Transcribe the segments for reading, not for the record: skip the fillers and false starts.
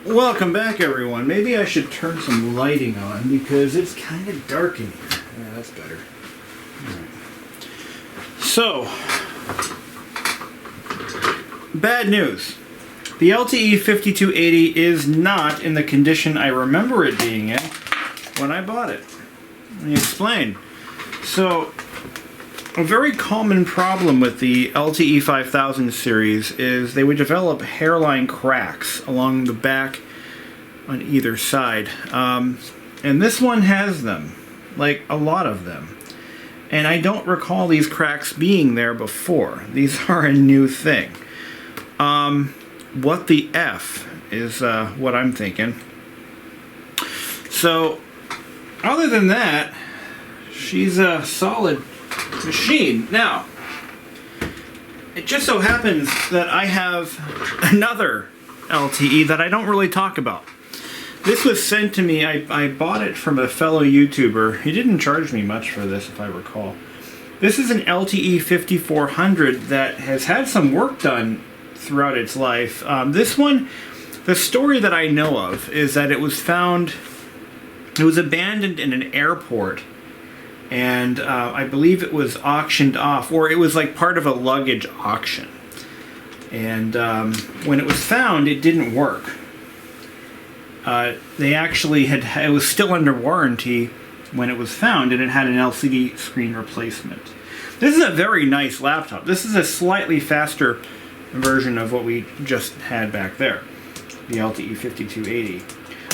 Welcome back, everyone. Maybe I should turn some lighting on because it's kind of dark in here. Yeah, that's better. All right. So, bad news. The LTE 5280 is not in the condition I remember it being in when I bought it. Let me explain. So, a very common problem with the LTE 5000 series is they would develop hairline cracks along the back on either side. And this one has them, like a lot of them. And I don't recall these cracks being there before. These are a new thing. What the F is what I'm thinking. So, other than that, she's a solid machine. Now, it just so happens that I have another LTE that I don't really talk about. This was sent to me, I bought it from a fellow YouTuber. He didn't charge me much for this, if I recall. This is an LTE 5400 that has had some work done throughout its life. This one, the story that I know of is that it was found, it was abandoned in an airport, and I believe it was auctioned off, or it was like part of a luggage auction. And when it was found, it didn't work. They actually it was still under warranty when it was found, and it had an LCD screen replacement. This is a very nice laptop. This is a slightly faster version of what we just had back there, the LTE 5280.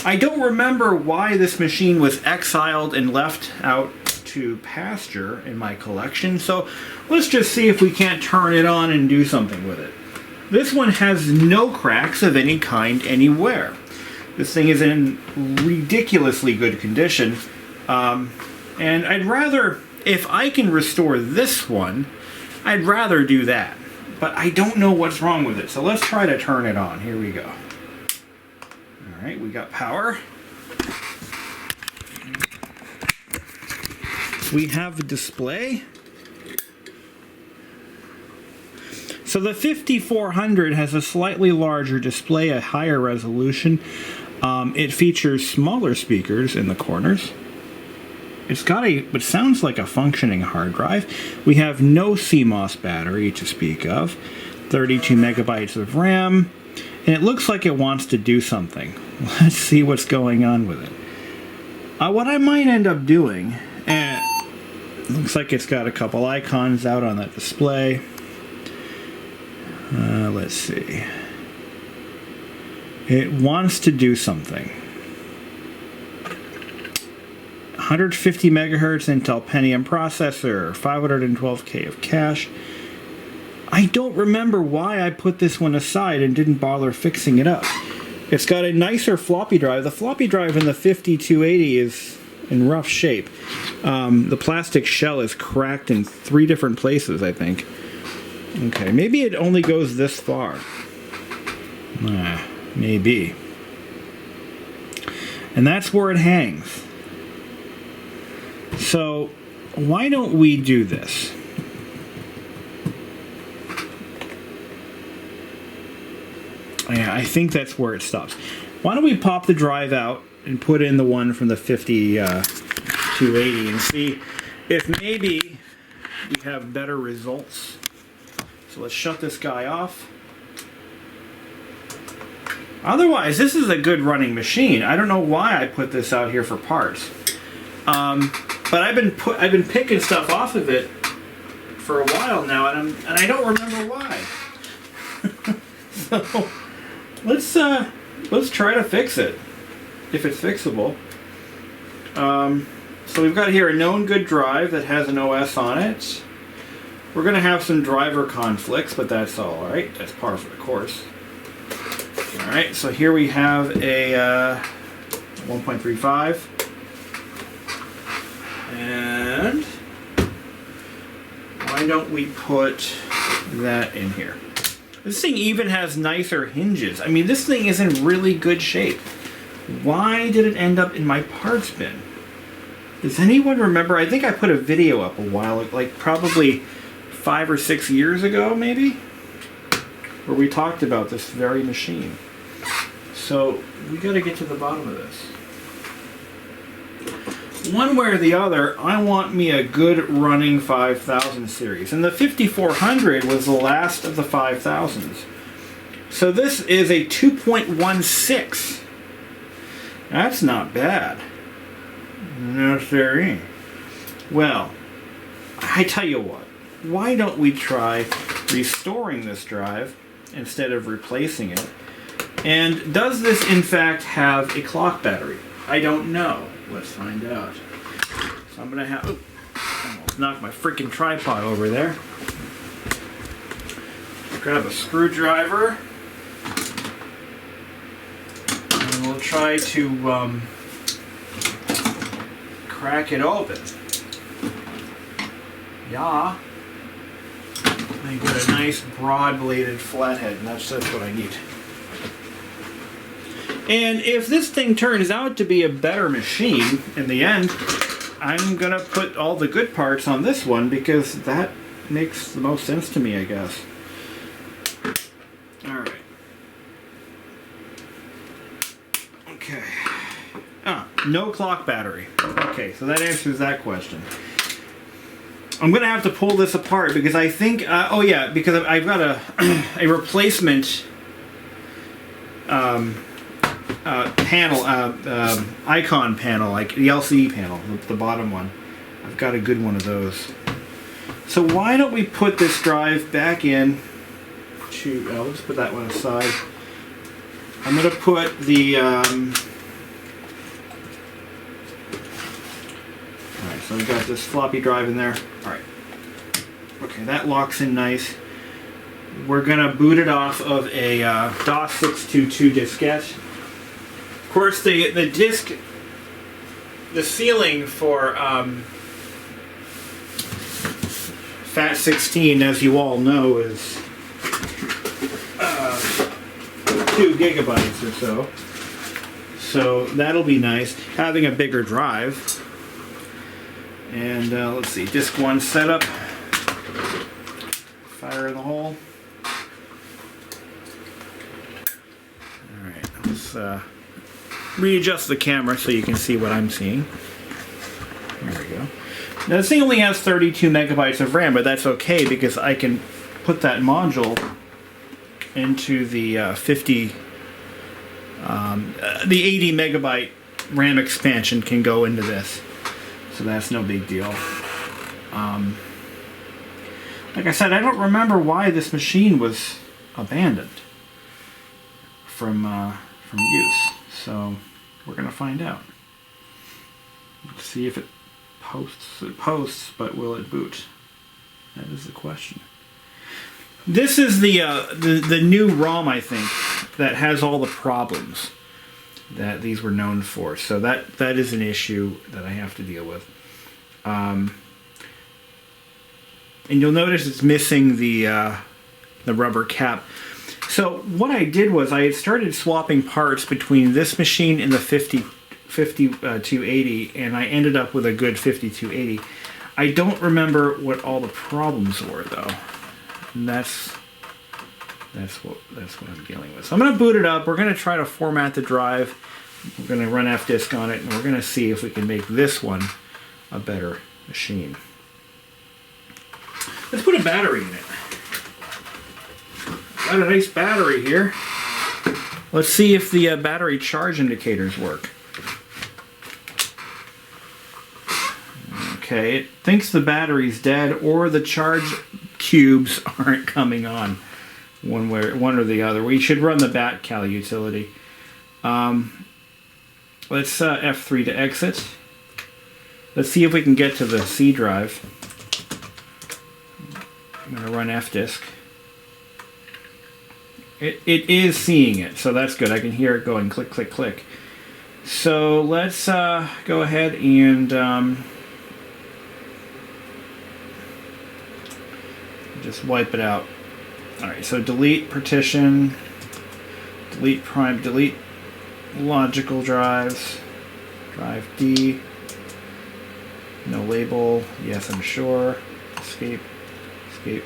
I don't remember why this machine was exiled and left out to pasture in my collection, so let's just see if we can't turn it on and do something with it. This one has no cracks of any kind anywhere. This thing is in ridiculously good condition, and I'd rather, if I can restore this one, I'd rather do that. But I don't know what's wrong with it, so let's try to turn it on. Here we go. Alright, we got power. We have a display. So the 5400 has a slightly larger display, a higher resolution. It features smaller speakers in the corners. It's got what sounds like a functioning hard drive. We have no CMOS battery to speak of. 32 megabytes of RAM. And it looks like it wants to do something. Let's see what's going on with it. What I might end up doing, looks like it's got a couple icons out on that display. Let's see. It wants to do something. 150 megahertz Intel Pentium processor, 512K of cache. I don't remember why I put this one aside and didn't bother fixing it up. It's got a nicer floppy drive. The floppy drive in the 5280 is in rough shape. The plastic shell is cracked in 3 different places, I think. Okay, maybe it only goes this far. Maybe. And that's where it hangs. So, why don't we do this? Yeah, I think that's where it stops. Why don't we pop the drive out and put in the one from the 5280 and see if maybe we have better results. So let's shut this guy off. Otherwise, this is a good running machine. I don't know why I put this out here for parts. But I've been picking stuff off of it for a while now, and I don't remember why. So let's try to fix it, if it's fixable. So we've got here a known good drive that has an OS on it. We're going to have some driver conflicts, but that's all right. That's par for the course. All right, so here we have a 1.35. And why don't we put that in here? This thing even has nicer hinges. I mean, this thing is in really good shape. Why did it end up in my parts bin? Does anyone remember? I think I put a video up a while, like probably 5 or 6 years ago, maybe, where we talked about this very machine. So we got to get to the bottom of this. One way or the other, I want me a good running 5000 series. And the 5400 was the last of the 5000s. So this is a 2.16. That's not bad. No, sirree. Well, I tell you what. Why don't we try restoring this drive instead of replacing it? And does this in fact have a clock battery? I don't know. Let's find out. So I'm going to have... Oh, I almost knocked my freaking tripod over there. Grab a screwdriver. And we'll try to crack it open. Yeah. I get a nice broad-bladed flathead, and that's what I need. And if this thing turns out to be a better machine in the end, I'm going to put all the good parts on this one because that makes the most sense to me, I guess. Alright. Okay. Ah, no clock battery. Okay, so that answers that question. I'm going to have to pull this apart because I think... oh yeah, because I've got a replacement... panel, icon panel, like the LCD panel, the bottom one. I've got a good one of those. So why don't we put this drive back in to, let's put that one aside. I'm going to put the, alright, so I've got this floppy drive in there. Alright. Okay, that locks in nice. We're going to boot it off of a DOS622 diskette. Of course, the disk, the ceiling for FAT16, as you all know, is 2 gigabytes or so. So that'll be nice. Having a bigger drive. And let's see, disk 1 setup. Fire in the hole. Alright, let's readjust the camera so you can see what I'm seeing. There we go. Now this thing only has 32 megabytes of RAM, but that's okay because I can put that module into the the 80 megabyte RAM expansion can go into this, so that's no big deal. Like I said, I don't remember why this machine was abandoned from use. So we're going to find out. Let's see if it posts. It posts, but will it boot? That is the question. This is the new ROM, I think, that has all the problems that these were known for. So that is an issue that I have to deal with. And you'll notice it's missing the rubber cap. So what I did was I had started swapping parts between this machine and the 5280, and I ended up with a good 5280. I don't remember what all the problems were though. And that's what I'm dealing with. So I'm going to boot it up. We're going to try to format the drive. We're going to run fdisk on it, and we're going to see if we can make this one a better machine. Let's put a battery in it. Got a nice battery here. Let's see if the battery charge indicators work. Okay, it thinks the battery's dead or the charge cubes aren't coming on. One or the other. We should run the BatCal utility. Let's F3 to exit. Let's see if we can get to the C drive. I'm going to run fdisk. It is seeing it, so that's good. I can hear it going click, click, click. So let's go ahead and just wipe it out. Alright, so delete partition, delete prime, delete logical drives, drive D, no label, yes I'm sure, escape, escape,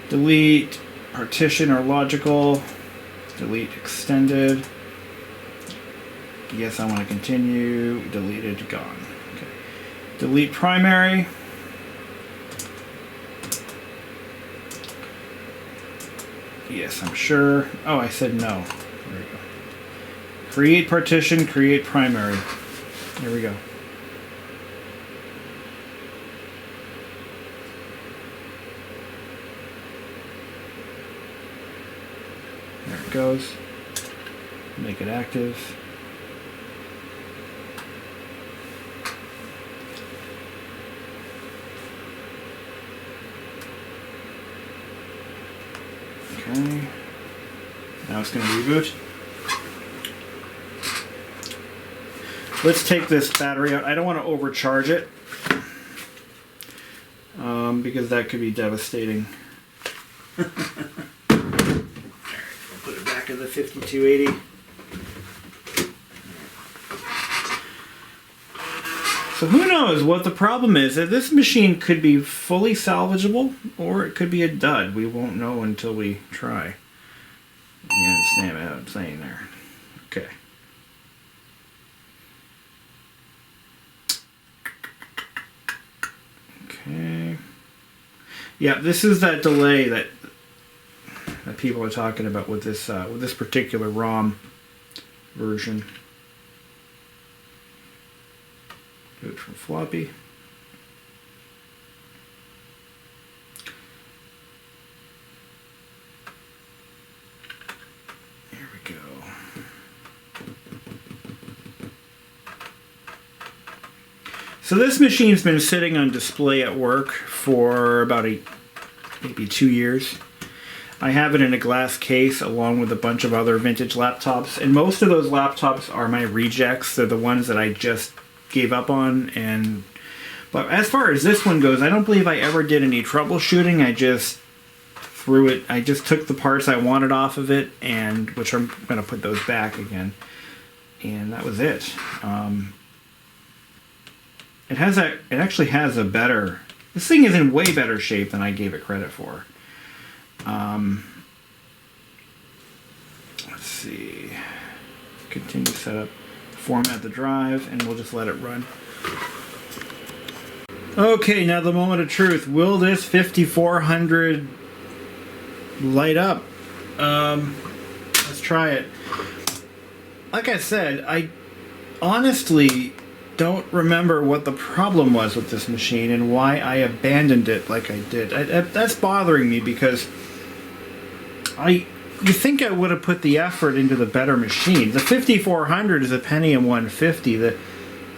delete partition or logical, delete extended, Yes, I want to continue. Deleted, gone. Okay. Delete primary. Yes, I'm sure. Oh, I said no. There we go. Create partition, create primary. There we go. There it goes. Make it active. Okay. Now it's going to reboot. Let's take this battery out. I don't want to overcharge it because that could be devastating. Alright, I'll put it back in the 5280. So who knows what the problem is. This machine could be fully salvageable or it could be a dud. We won't know until we try. You understand what I'm saying there. Okay. Okay. Yeah, this is that delay that people are talking about with this particular ROM version. Do it from floppy. There we go. So this machine's been sitting on display at work for about maybe 2 years. I have it in a glass case along with a bunch of other vintage laptops, and most of those laptops are my rejects. They're the ones that I just gave up on. But as far as this one goes, I don't believe I ever did any troubleshooting. I just threw it. I just took the parts I wanted off of it, and which I'm going to put those back again, and that was it. It actually has a better. This thing is in way better shape than I gave it credit for. Let's see. Continue setup. Format the drive, and we'll just let it run. Okay, now the moment of truth. Will this 5400 light up? Let's try it. Like I said, I honestly don't remember what the problem was with this machine and why I abandoned it like I did. That's bothering me because you think I would have put the effort into the better machine. The 5400 is a Pentium 150. The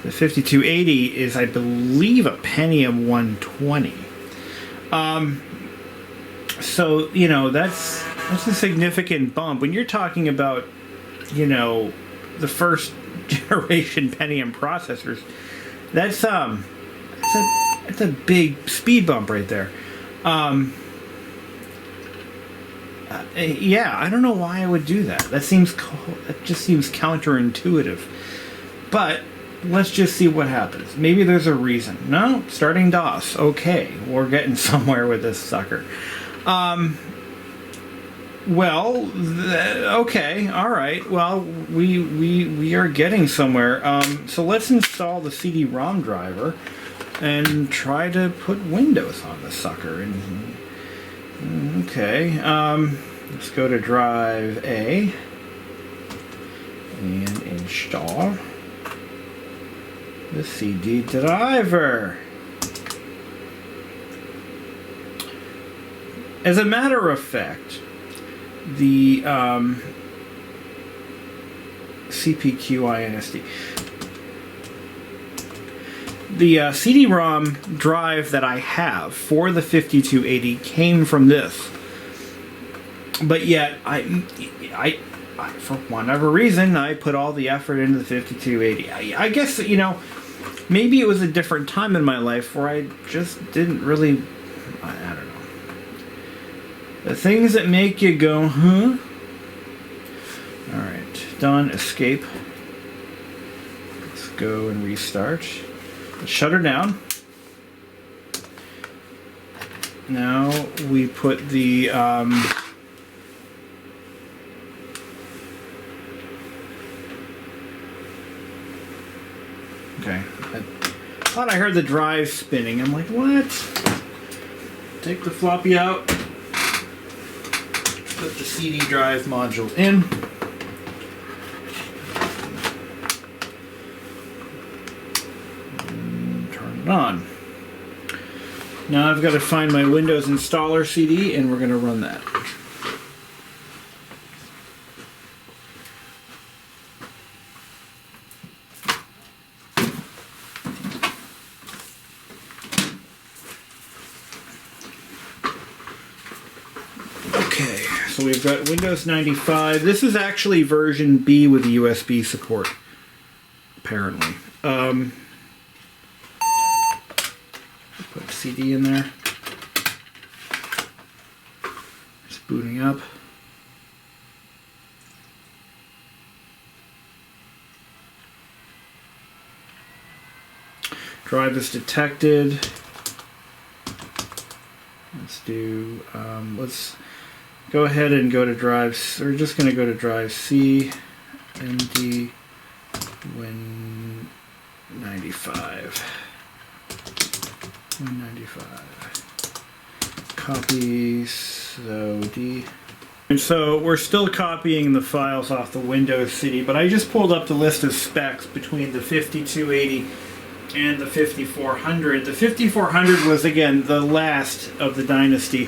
5280 is, I believe, a Pentium 120. So, you know, that's a significant bump. When you're talking about, you know, the first generation Pentium processors, that's a big speed bump right there. Yeah, I don't know why I would do that. That just seems counterintuitive. But let's just see what happens. Maybe there's a reason. No, starting DOS. Okay, we're getting somewhere with this sucker. Well, okay, all right. Well, we are getting somewhere. So let's install the CD-ROM driver and try to put Windows on the sucker. Okay, let's go to drive A and install the CD driver. As a matter of fact, the CPQINSD. The CD-ROM drive that I have for the 5280 came from this, but yet I for whatever reason I put all the effort into the 5280. I guess, you know, maybe it was a different time in my life where I just didn't really. I don't know. The things that make you go, huh? All right, done. Escape. Let's go and restart. Shut her down. Now we put the Okay. I thought I heard the drive spinning. I'm like, what? Take the floppy out. Put the CD drive module in. And turn it on. Now I've got to find my Windows installer CD, and we're going to run that. Okay, so we've got Windows 95. This is actually version B with USB support, apparently. Put CD in there. It's booting up. Drive is detected. Let's do, let's go ahead and go to drive, we're just going to go to drive C, MD, Win 95. 195. Copy, so D. And so we're still copying the files off the Windows CD, but I just pulled up the list of specs between the 5280 and the 5400. The 5400 was, again, the last of the dynasty,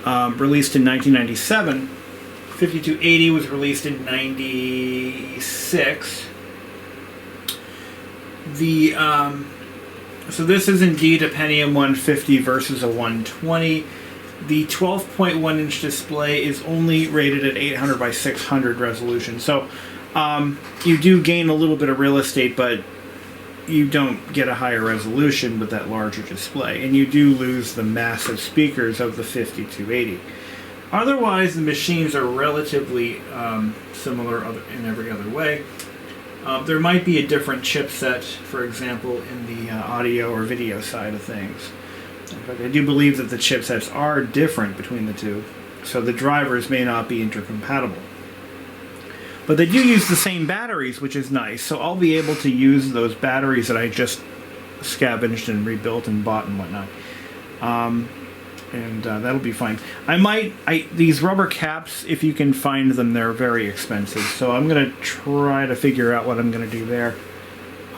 released in 1997. 5280 was released in 96. So this is indeed a Pentium 150 versus a 120. The 12.1 inch display is only rated at 800 by 600 resolution. So you do gain a little bit of real estate, but you don't get a higher resolution with that larger display. And you do lose the massive speakers of the 5280. Otherwise, the machines are relatively similar in every other way. There might be a different chipset, for example, in the audio or video side of things. In fact, I do believe that the chipsets are different between the two, so the drivers may not be intercompatible. But they do use the same batteries, which is nice, so I'll be able to use those batteries that I just scavenged and rebuilt and bought and whatnot. And that'll be fine. These rubber caps, if you can find them, they're very expensive. So I'm going to try to figure out what I'm going to do there.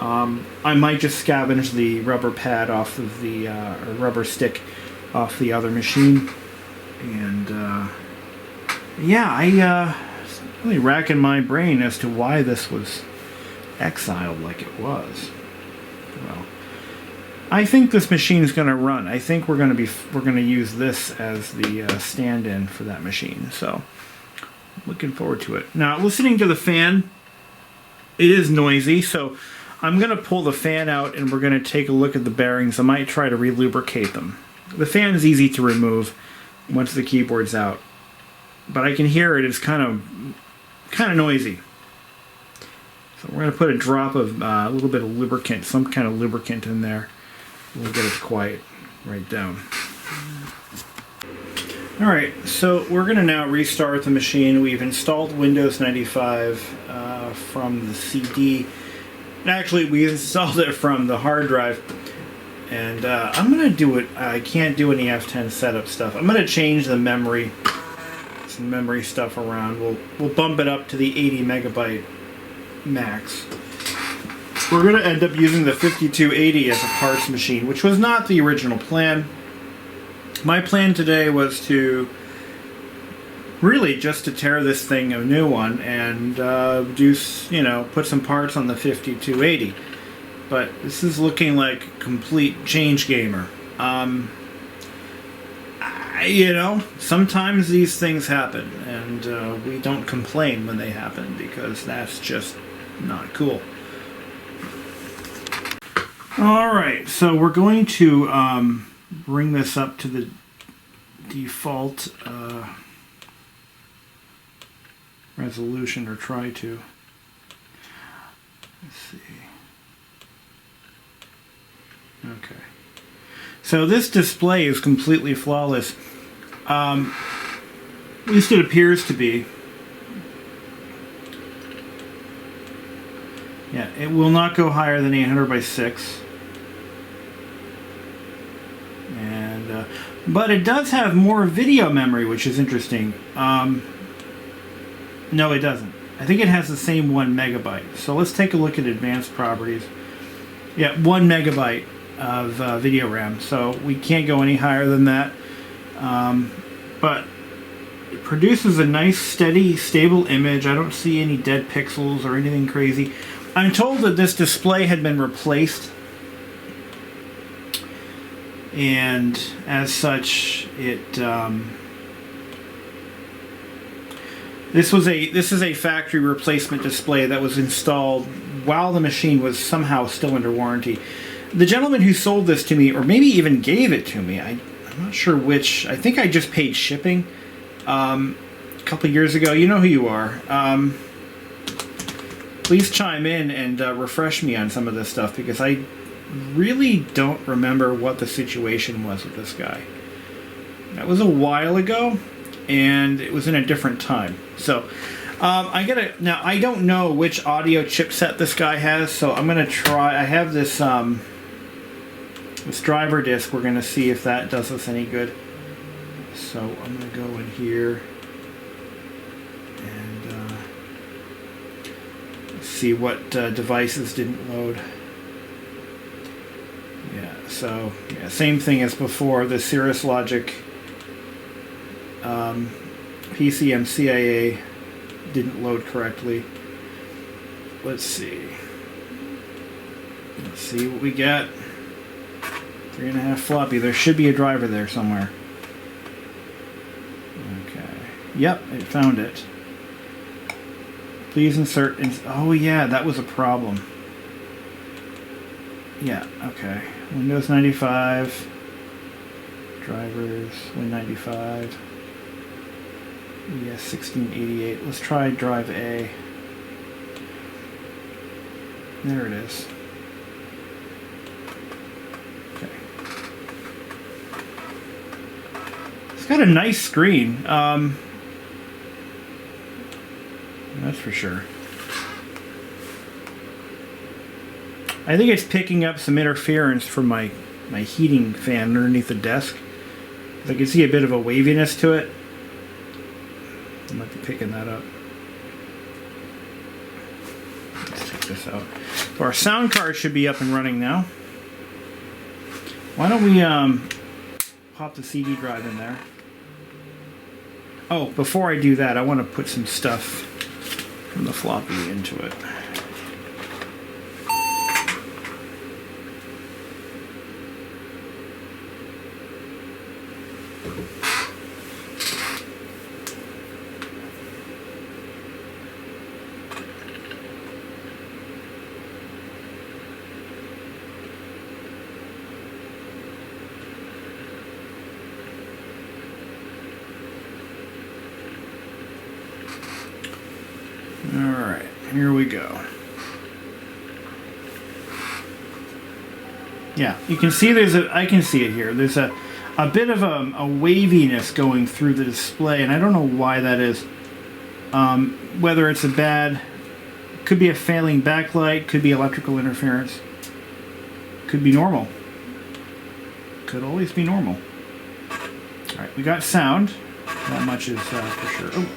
I might just scavenge the rubber pad off of the, or rubber stick off the other machine. And yeah, I really racking my brain as to why this was exiled like it was. Well, I think this machine is going to run. I think we're going to use this as the stand-in for that machine. So, looking forward to it. Now, listening to the fan, it is noisy. So, I'm going to pull the fan out and we're going to take a look at the bearings. I might try to relubricate them. The fan is easy to remove once the keyboard's out, but I can hear it is kind of noisy. So we're going to put a drop of a little bit of lubricant, some kind of lubricant in there. We'll get it quiet right down. Alright, so we're going to now restart the machine. We've installed Windows 95 from the CD. Actually, we installed it from the hard drive. And I'm going to do it. I can't do any F10 setup stuff. I'm going to change the memory, some memory stuff around. We'll bump it up to the 80 megabyte max. We're going to end up using the 5280 as a parts machine, which was not the original plan. My plan today was to really just to tear this thing a new one and put some parts on the 5280. But this is looking like a complete change gamer. Sometimes these things happen, and we don't complain when they happen because that's just not cool. Alright, so we're going to bring this up to the default resolution, or try to. Let's see. Okay. So this display is completely flawless. At least it appears to be. Yeah, it will not go higher than 800 by 6. And but it does have more video memory, which is interesting. No, it doesn't. I think it has the same 1 megabyte. So let's take a look at advanced properties. Yeah, 1 megabyte of video RAM. So we can't go any higher than that. But it produces a nice, steady, stable image. I don't see any dead pixels or anything crazy. I'm told that this display had been replaced, and as such, it this is a factory replacement display that was installed while the machine was somehow still under warranty. The gentleman who sold this to me, or maybe even gave it to me, I'm not sure which. I think I just paid shipping a couple years ago. You know who you are. Please chime in and refresh me on some of this stuff, because I really don't remember what the situation was with this guy. That was a while ago, and it was in a different time. So now I don't know which audio chipset this guy has, so I'm gonna try. I have this this driver disc. We're gonna see if that does us any good. So I'm gonna go in here and see what devices didn't load. Yeah, so yeah, same thing as before. The Cirrus Logic PCM CIA didn't load correctly. Let's see what we got. 3.5 floppy. There should be a driver there somewhere. Okay. Yep, it found it. Please insert. Oh yeah, that was a problem. Yeah. Okay. Windows 95. Drivers. Win95. ES 1688. Let's try drive A. There it is. Okay. It's got a nice screen. That's for sure. I think it's picking up some interference from my heating fan underneath the desk. I can see a bit of a waviness to it. I might be picking that up. Let's take this out. So our sound card should be up and running now. Why don't we pop the CD drive in there? Oh, before I do that, I want to put some stuff from the floppy into it. Alright, here we go. Yeah, you can see I can see it here. There's a bit of a waviness going through the display, and I don't know why that is. Whether it's could be a failing backlight, could be electrical interference, could be normal. Could always be normal. Alright, we got sound. That much is for sure. Oh,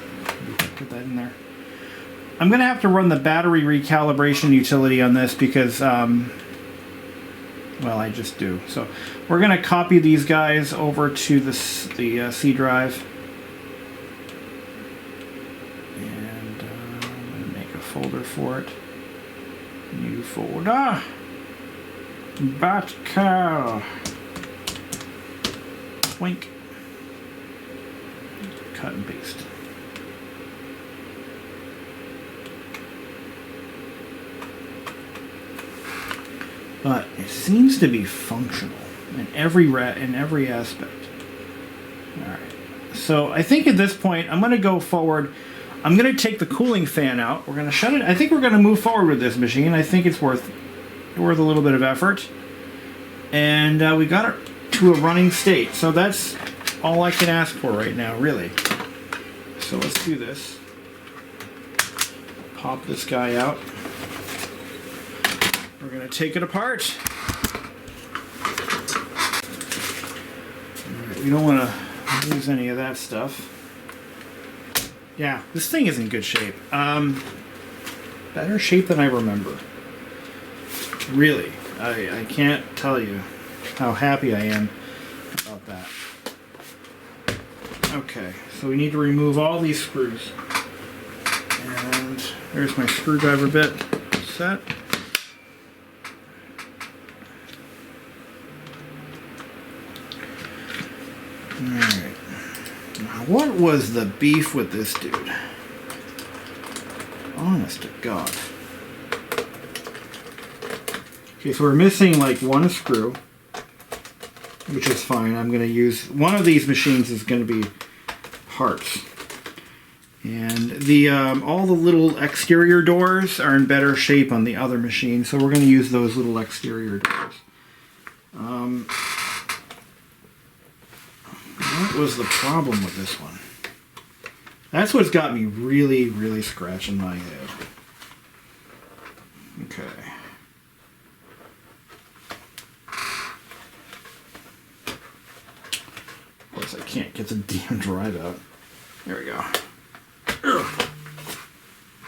put that in there. I'm going to have to run the battery recalibration utility on this because, well, I just do. So we're going to copy these guys over to the C drive. And I'm going to make a folder for it. New folder. Batcal. Wink. Cut and paste. But it seems to be functional in every aspect. All right. So I think at this point I'm going to go forward. I'm going to take the cooling fan out. We're going to shut it. I think we're going to move forward with this machine. I think it's worth a little bit of effort. And we got it to a running state. So that's all I can ask for right now, really. So let's do this. Pop this guy out. we're going to take it apart. All right, we don't want to lose any of that stuff. Yeah, this thing is in good shape. Better shape than I remember. Really, I can't tell you how happy I am about that. Okay, so we need to remove all these screws. And there's my screwdriver bit set. Alright. Now, what was the beef with this dude? Honest to God. Okay, so we're missing like one screw, which is fine. I'm going to use one of these machines is going to be parts, and the all the little exterior doors are in better shape on the other machine, so we're going to use those little exterior doors. What was the problem with this one? That's what's got me really, really scratching my head. Okay. Of course, I can't get the damn drive out. There we go.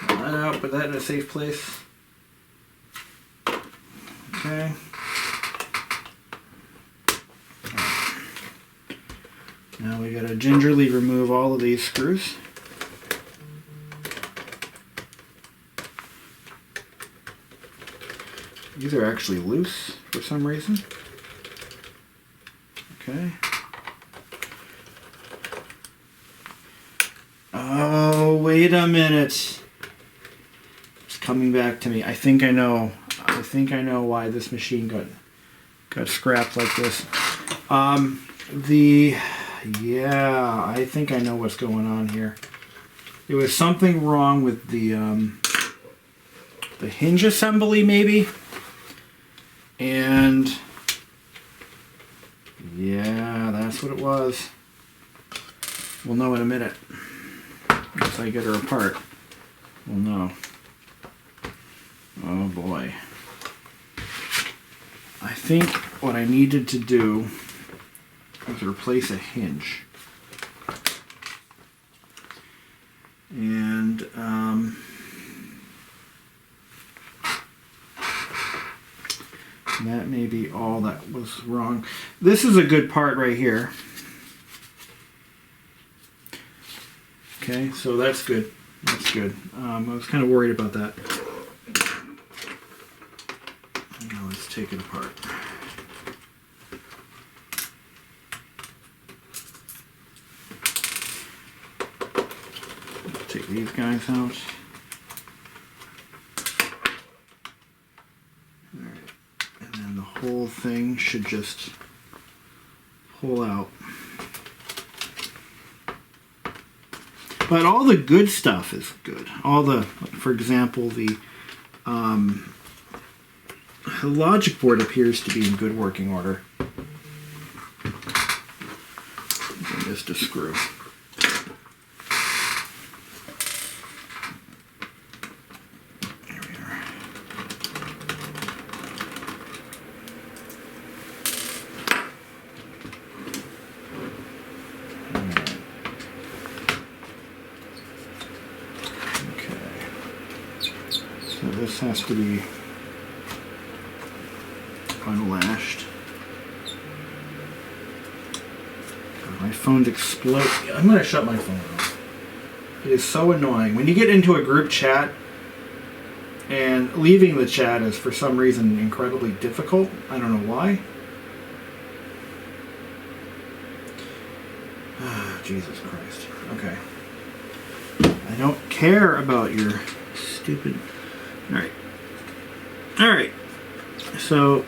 Pull that out, put that in a safe place. Okay. Now we gotta gingerly remove all of these screws. These are actually loose for some reason. Okay. Oh, wait a minute. It's coming back to me. I think I know. I think I know why this machine got scrapped like this. Yeah, I think I know what's going on here. There was something wrong with the hinge assembly, maybe. And yeah, that's what it was. We'll know in a minute. Once I get her apart, we'll know. Oh boy. I think what I needed to do was replace a hinge. And that may be all that was wrong. This is a good part right here. Okay, so that's good. That's good. I was kind of worried about that. Now let's take it apart. Let's take these guys out. Alright, and then the whole thing should just pull out. But all the good stuff is good. All the, for example, the logic board appears to be in good working order. And just a screw. There we are. So this has to be unlashed. God, my phone's exploding. I'm going to shut my phone off. It is so annoying. When you get into a group chat, and leaving the chat is for some reason incredibly difficult. I don't know why. Jesus Christ. Okay. I don't care about your stupid... Alright. Alright. So,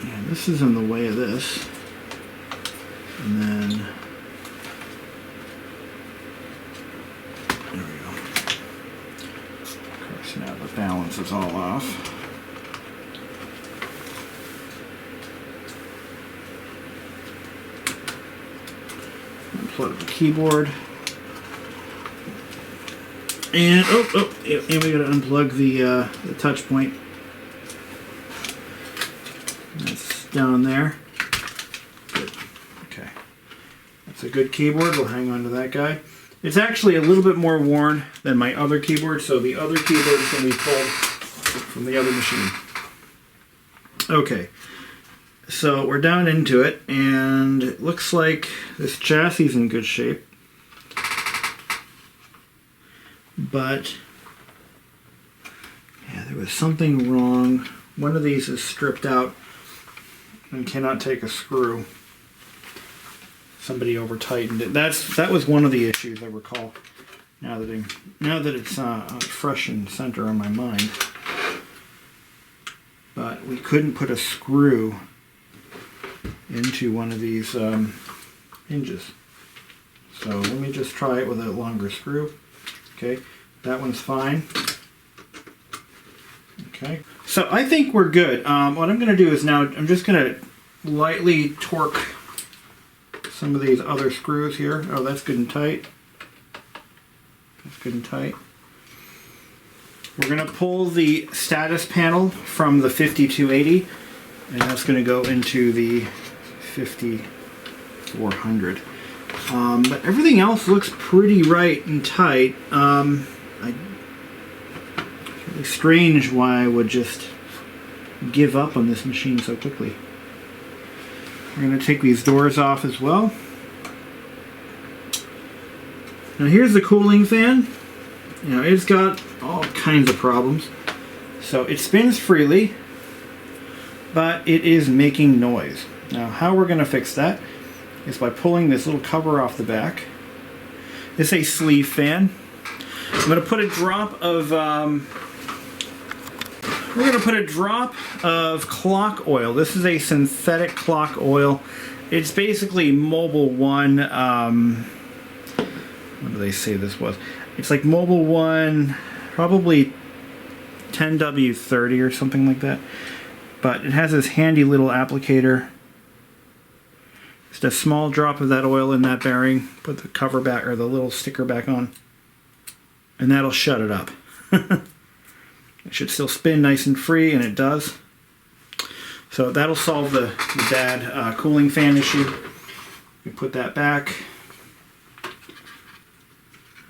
yeah, this is in the way of this. And then... There we go. Of course, now the balance is all off. Unplug the keyboard. And and we gotta unplug the touch point. down there. Good. Okay. That's a good keyboard. We'll hang on to that guy. It's actually a little bit more worn than my other keyboard, so the other keyboard is going to be pulled from the other machine. Okay. So we're down into it, and it looks like this chassis is in good shape. But yeah, there was something wrong. One of these is stripped out and cannot take a screw. Somebody over tightened it. That was one of the issues I recall. Now that it's fresh and center on my mind. But we couldn't put a screw into one of these hinges. So let me just try it with a longer screw. Okay, that one's fine. Okay, so I think we're good. What I'm going to do is now I'm just going to lightly torque some of these other screws here. Oh, that's good and tight. That's good and tight. We're going to pull the status panel from the 5280, and that's going to go into the 5400. But everything else looks pretty right and tight. It's really strange why I would just give up on this machine so quickly. We're going to take these doors off as well. Now here's the cooling fan. You know, it's got all kinds of problems. So it spins freely, but it is making noise. Now how we're going to fix that is by pulling this little cover off the back. It's a sleeve fan. I'm going to put a drop of clock oil. This is a synthetic clock oil. It's basically Mobil 1. What do they say this was? It's like Mobil 1, probably 10W30 or something like that. But it has this handy little applicator. Just a small drop of that oil in that bearing. Put the cover back, or the little sticker back on, and that'll shut it up. It should still spin nice and free, and it does. So that'll solve the bad cooling fan issue. We put that back.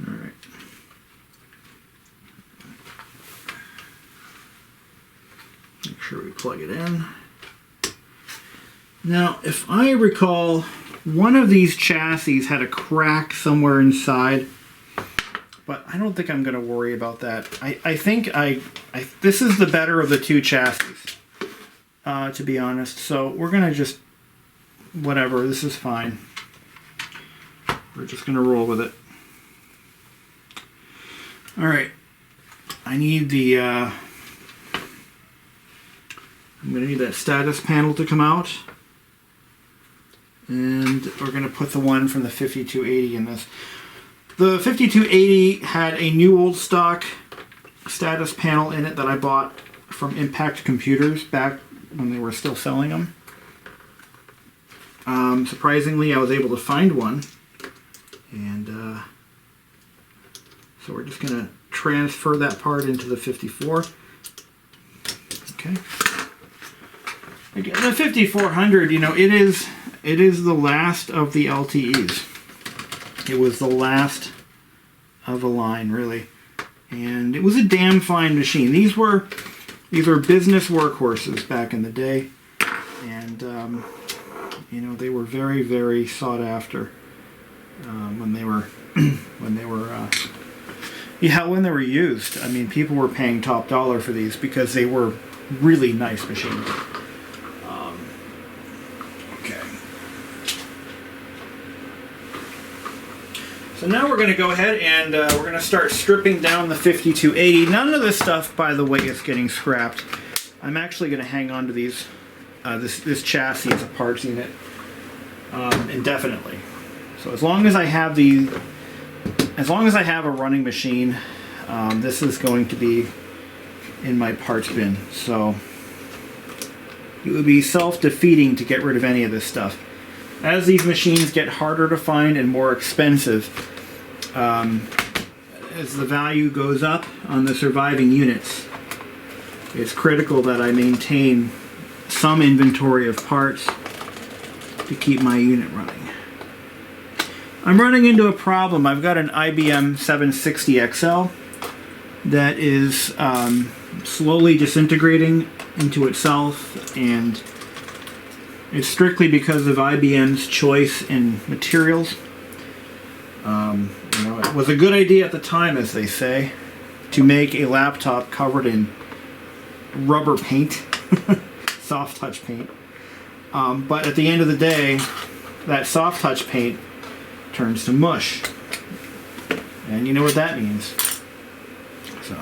All right. Make sure we plug it in. Now, if I recall, one of these chassis had a crack somewhere inside, but I don't think I'm going to worry about that. I think this is the better of the two chassis, to be honest. So we're going to just, whatever, this is fine. We're just going to roll with it. All right, I need the, I'm going to need that status panel to come out. And we're going to put the one from the 5280 in this. The 5280 had a new old stock status panel in it that I bought from Impact Computers back when they were still selling them. Surprisingly, I was able to find one. And so we're just going to transfer that part into the 54. Okay. Again, the 5400, you know, it is the last of the LTEs. It was the last of a line, really, and it was a damn fine machine. These were business workhorses back in the day, and you know, they were very, very sought after when they were when they were used. I mean, people were paying top dollar for these because they were really nice machines. So now we're going to go ahead and we're going to start stripping down the 5280. None of this stuff, by the way, is getting scrapped. I'm actually going to hang on to these, this chassis as a parts unit indefinitely. So as long as I have a running machine, this is going to be in my parts bin. So it would be self-defeating to get rid of any of this stuff. As these machines get harder to find and more expensive, as the value goes up on the surviving units, it's critical that I maintain some inventory of parts to keep my unit running. I'm running into a problem. I've got an IBM 760XL that is slowly disintegrating into itself, and it's strictly because of IBM's choice in materials. You know, it was a good idea at the time, as they say, to make a laptop covered in rubber paint, soft touch paint. But at the end of the day, that soft touch paint turns to mush. And you know what that means. So,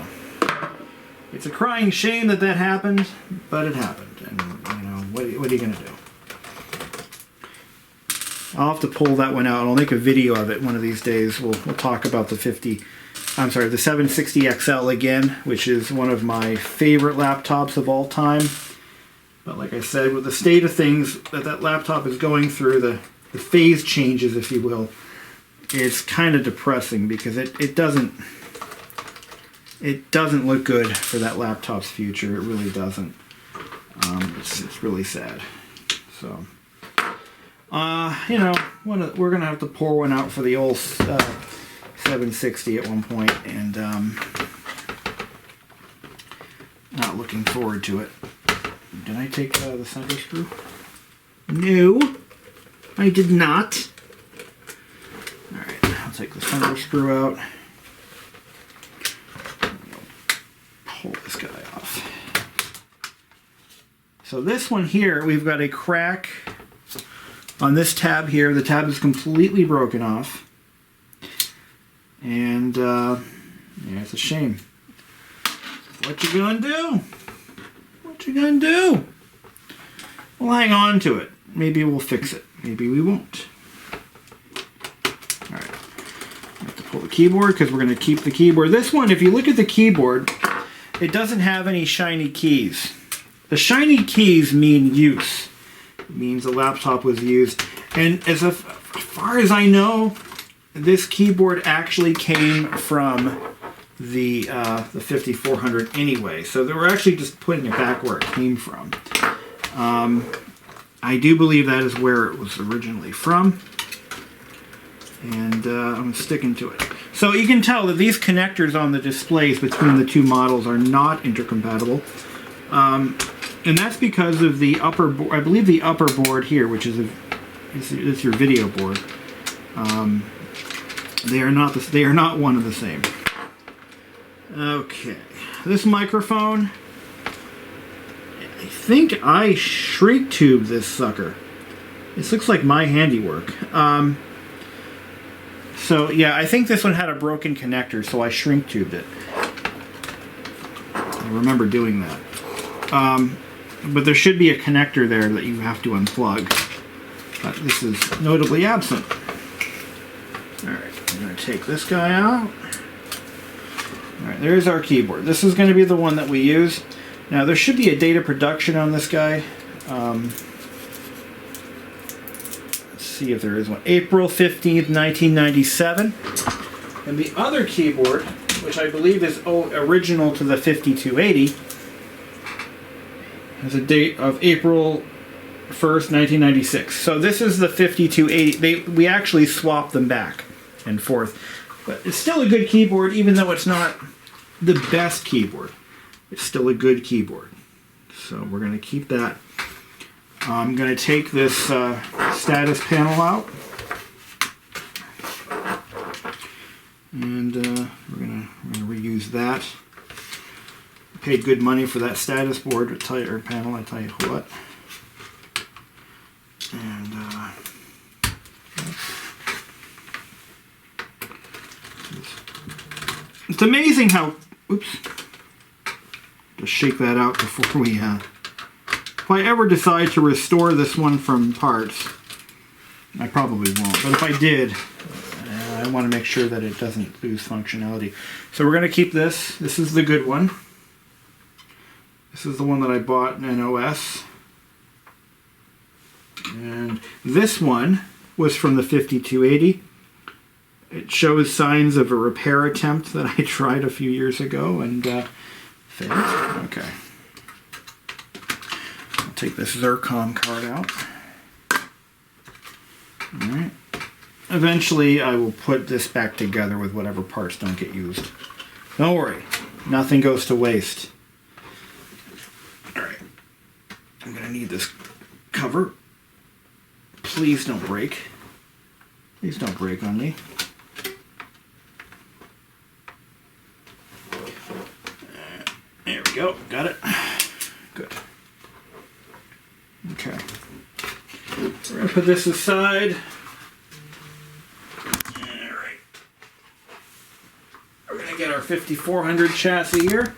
it's a crying shame that that happened, but it happened. And, you know, what are you going to do? I'll have to pull that one out. I'll make a video of it one of these days. We'll talk about the 760XL again, which is one of my favorite laptops of all time. But like I said, with the state of things that laptop is going through, the phase changes, if you will, it's kind of depressing because it doesn't look good for that laptop's future. It really doesn't. It's really sad. So, you know, we're gonna have to pour one out for the old 760 at one point, and not looking forward to it. Did I take the center screw? No, I did not. All right, I'll take the center screw out. Pull this guy off. So this one here, we've got a crack on this tab here. The tab is completely broken off. And, yeah, it's a shame. What you gonna do? What you gonna do? We'll hang on to it. Maybe we'll fix it. Maybe we won't. Alright. I have to pull the keyboard because we're gonna keep the keyboard. This one, if you look at the keyboard, it doesn't have any shiny keys. The shiny keys mean use. It means the laptop was used. And as far as I know, this keyboard actually came from the 5400 anyway. So they were actually just putting it back where it came from. I do believe that is where it was originally from. And I'm sticking to it. So you can tell that these connectors on the displays between the two models are not intercompatible. And that's because of the upper board. I believe the upper board here, which is it's your video board. They are not one and the same. Okay, this microphone. I think I shrink tubed this sucker. This looks like my handiwork. So yeah, I think this one had a broken connector, so I shrink tubed it. I remember doing that. But there should be a connector there that you have to unplug. But this is notably absent. Alright, I'm going to take this guy out. Alright, there's our keyboard. This is going to be the one that we use. Now, there should be a date of production on this guy. Let's see if there is one. April 15th, 1997. And the other keyboard, which I believe is original to the 5280, has a date of April 1st, 1996. So this is the 5280. We actually swapped them back and forth. But it's still a good keyboard, even though it's not the best keyboard. It's still a good keyboard. So we're going to keep that. I'm going to take this status panel out. And we're going to reuse that. Paid good money for that status board, or panel, I tell you what. And it's amazing how, oops, just shake that out before we, if I ever decide to restore this one from parts, I probably won't, but if I did, I want to make sure that it doesn't lose functionality. So we're going to keep this. This is the good one. This is the one that I bought in an OS. And this one was from the 5280. It shows signs of a repair attempt that I tried a few years ago and failed. Okay. I'll take this Zircon card out. Alright. Eventually I will put this back together with whatever parts don't get used. Don't worry, nothing goes to waste. Alright. I'm going to need this cover. Please don't break. Please don't break on me. There we go. Got it. Good. Okay. We're going to put this aside. Alright. We're going to get our 5400 chassis here.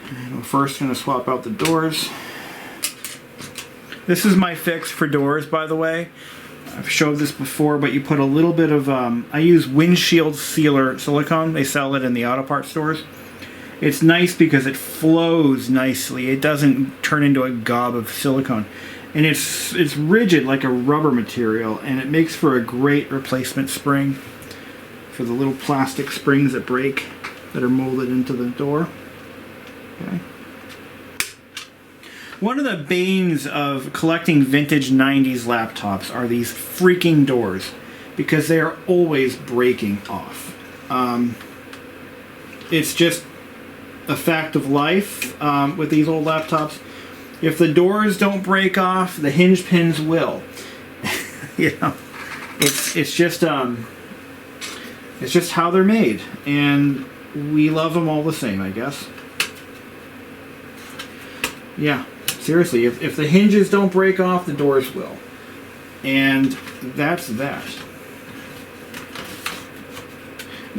And we're first going to swap out the doors. This is my fix for doors, by the way. I've showed this before, but you put a little bit of, I use windshield sealer silicone. They sell it in the auto parts stores. It's nice because it flows nicely. It doesn't turn into a gob of silicone. And it's rigid like a rubber material, and it makes for a great replacement spring for the little plastic springs that break that are molded into the door. Okay. One of the banes of collecting vintage 90s laptops are these freaking doors, because they are always breaking off. It's just a fact of life with these old laptops. If the doors don't break off, the hinge pins will. You know, it's just how they're made, and we love them all the same, I guess. Yeah. Seriously, if the hinges don't break off, the doors will. And that's that.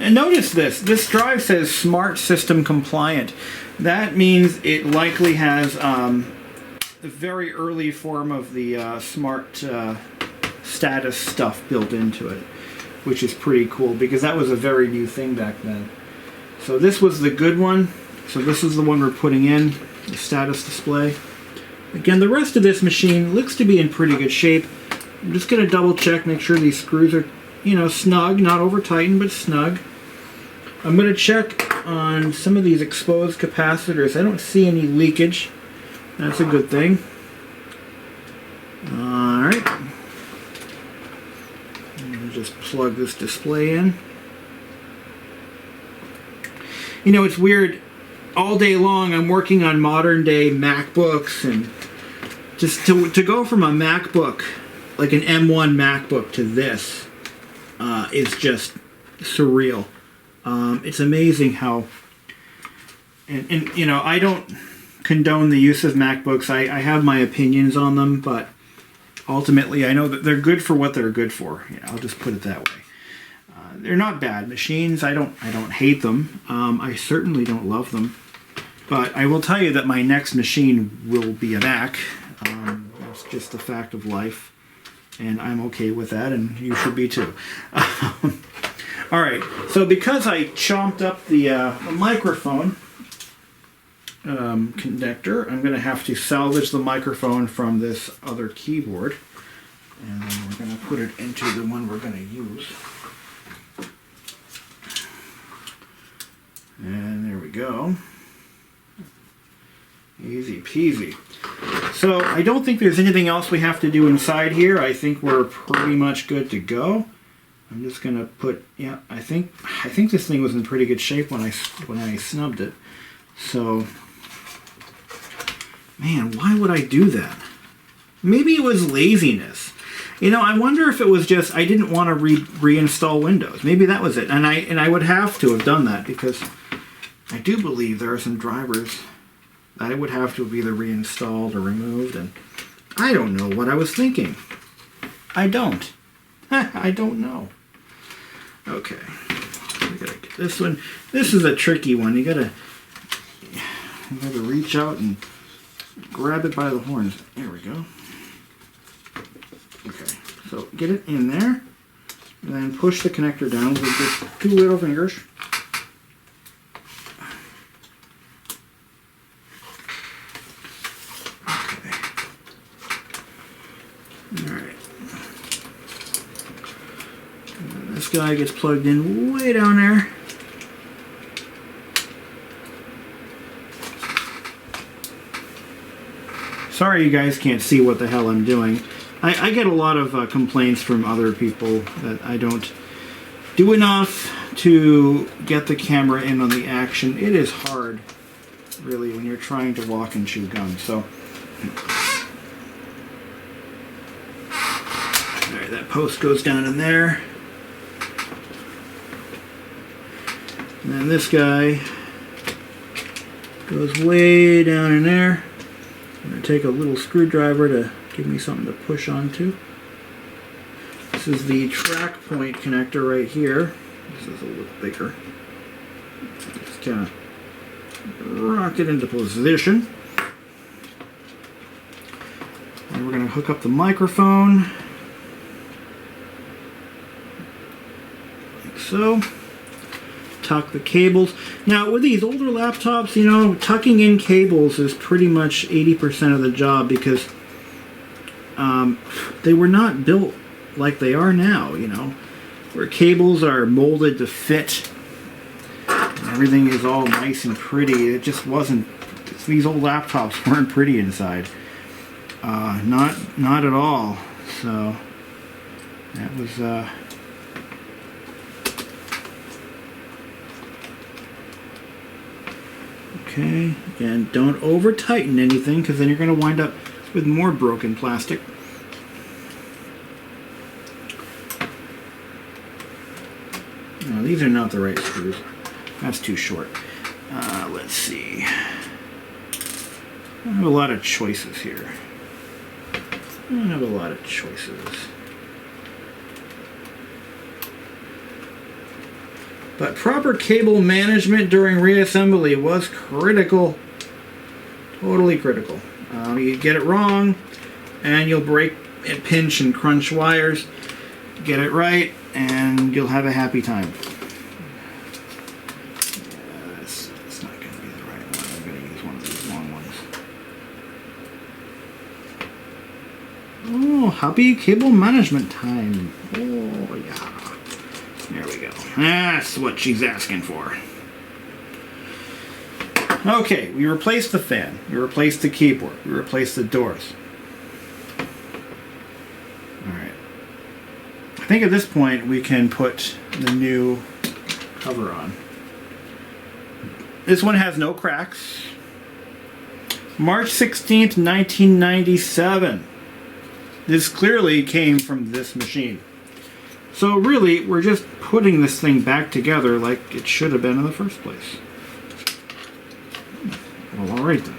And notice this. This drive says Smart System Compliant. That means it likely has the very early form of the smart status stuff built into it, which is pretty cool, because that was a very new thing back then. So this was the good one. So this is the one we're putting in, the status display. Again, the rest of this machine looks to be in pretty good shape. I'm just going to double check, make sure these screws are, you know, snug, not over tightened, but snug. I'm going to check on some of these exposed capacitors. I don't see any leakage. That's a good thing. Alright. Just plug this display in. You know, it's weird. All day long I'm working on modern day MacBooks, and just to go from a MacBook, like an M1 MacBook, to this is just surreal. It's amazing how, and you know, I don't condone the use of MacBooks. I have my opinions on them, but ultimately I know that they're good for what they're good for. Yeah, I'll just put it that way. They're not bad machines. I don't hate them. I certainly don't love them. But I will tell you that my next machine will be a Mac. It's just a fact of life, and I'm okay with that, and you should be too. All right, so because I chomped up the microphone connector, I'm going to have to salvage the microphone from this other keyboard, and then we're going to put it into the one we're going to use. And there we go. Easy peasy. So I don't think there's anything else we have to do inside here. I think we're pretty much good to go. I'm just gonna put, yeah, I think this thing was in pretty good shape when I snubbed it. So, man, why would I do that? Maybe it was laziness. You know, I wonder if it was just I didn't want to reinstall Windows. Maybe that was it. And I would have to have done that, because I do believe there are some drivers that I would have to have either reinstalled or removed, and I don't know what I was thinking. I don't. I don't know. Okay. We gotta get this one. This is a tricky one. You gotta reach out and grab it by the horns. There we go. Okay. So get it in there, and then push the connector down with just 2 little fingers. This guy gets plugged in way down there. Sorry you guys can't see what the hell I'm doing. I get a lot of complaints from other people that I don't do enough to get the camera in on the action. It is hard, really, when you're trying to walk and chew gum. So, alright, that post goes down in there. And then this guy goes way down in there. I'm going to take a little screwdriver to give me something to push onto. This is the track point connector right here. This is a little bigger. Just kind of rock it into position. And we're going to hook up the microphone. Like so. Tuck the cables. Now with these older laptops, you know, tucking in cables is pretty much 80% of the job because they were not built like they are now, you know, where cables are molded to fit. Everything is all nice and pretty. It just wasn't. These old laptops weren't pretty inside. Not at all. So that was okay. Again, don't over tighten anything because then you're going to wind up with more broken plastic. No, these are not the right screws. That's too short. Let's see. I have a lot of choices here. But proper cable management during reassembly was critical. Totally critical. You get it wrong, and you'll break and pinch and crunch wires. Get it right, and you'll have a happy time. It's not going to be the right one. I'm going to use one of these long ones. Oh, happy cable management time. Oh, yeah. There we go. That's what she's asking for. Okay, we replaced the fan. We replaced the keyboard. We replaced the doors. Alright. I think at this point we can put the new cover on. This one has no cracks. March 16th, 1997. This clearly came from this machine. So really, we're just putting this thing back together like it should have been in the first place. Well, alright then.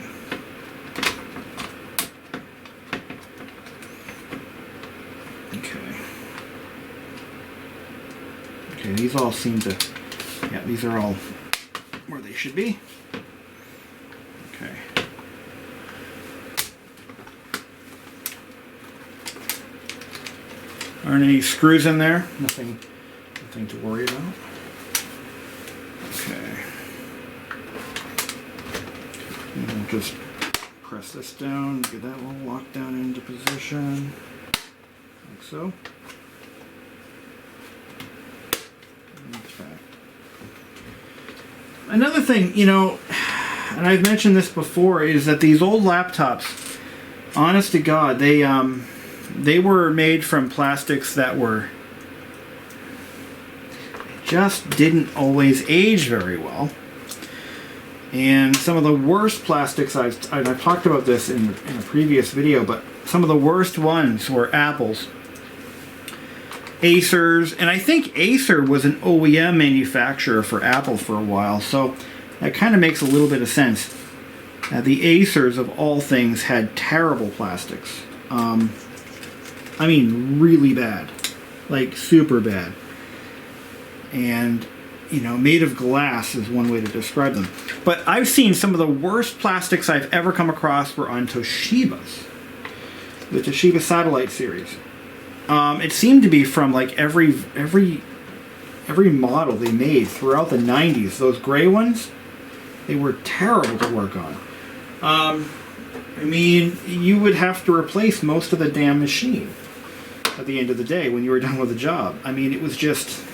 Okay, these all seem to... Yeah, these are all where they should be. Okay. Aren't any screws in there? Nothing to worry about. Okay. And we'll just press this down, get that little lock down into position, like so. Okay. Another thing, you know, and I've mentioned this before, is that these old laptops, honest to God, they were made from plastics that were just didn't always age very well. And some of the worst plastics, I've talked about this in a previous video, but some of the worst ones were Apple's, Acer's, and I think Acer was an OEM manufacturer for Apple for a while, so that kind of makes a little bit of sense. The Acers, of all things, had terrible plastics. I mean, really bad. Like, super bad. And, you know, made of glass is one way to describe them. But I've seen some of the worst plastics I've ever come across were on Toshiba's. The Toshiba Satellite series. It seemed to be from, like, every model they made throughout the 90s. Those gray ones, they were terrible to work on. I mean, you would have to replace most of the damn machine at the end of the day when you were done with the job. I mean, it was just...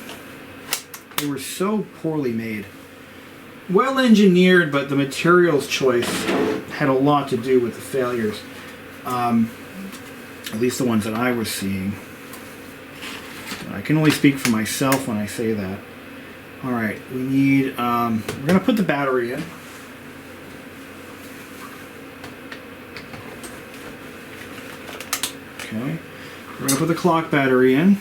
They were so poorly made. Well engineered, but the materials choice had a lot to do with the failures. At least the ones that I was seeing. I can only speak for myself when I say that. All right, we need, we're going to put the battery in. Okay, we're going to put the clock battery in.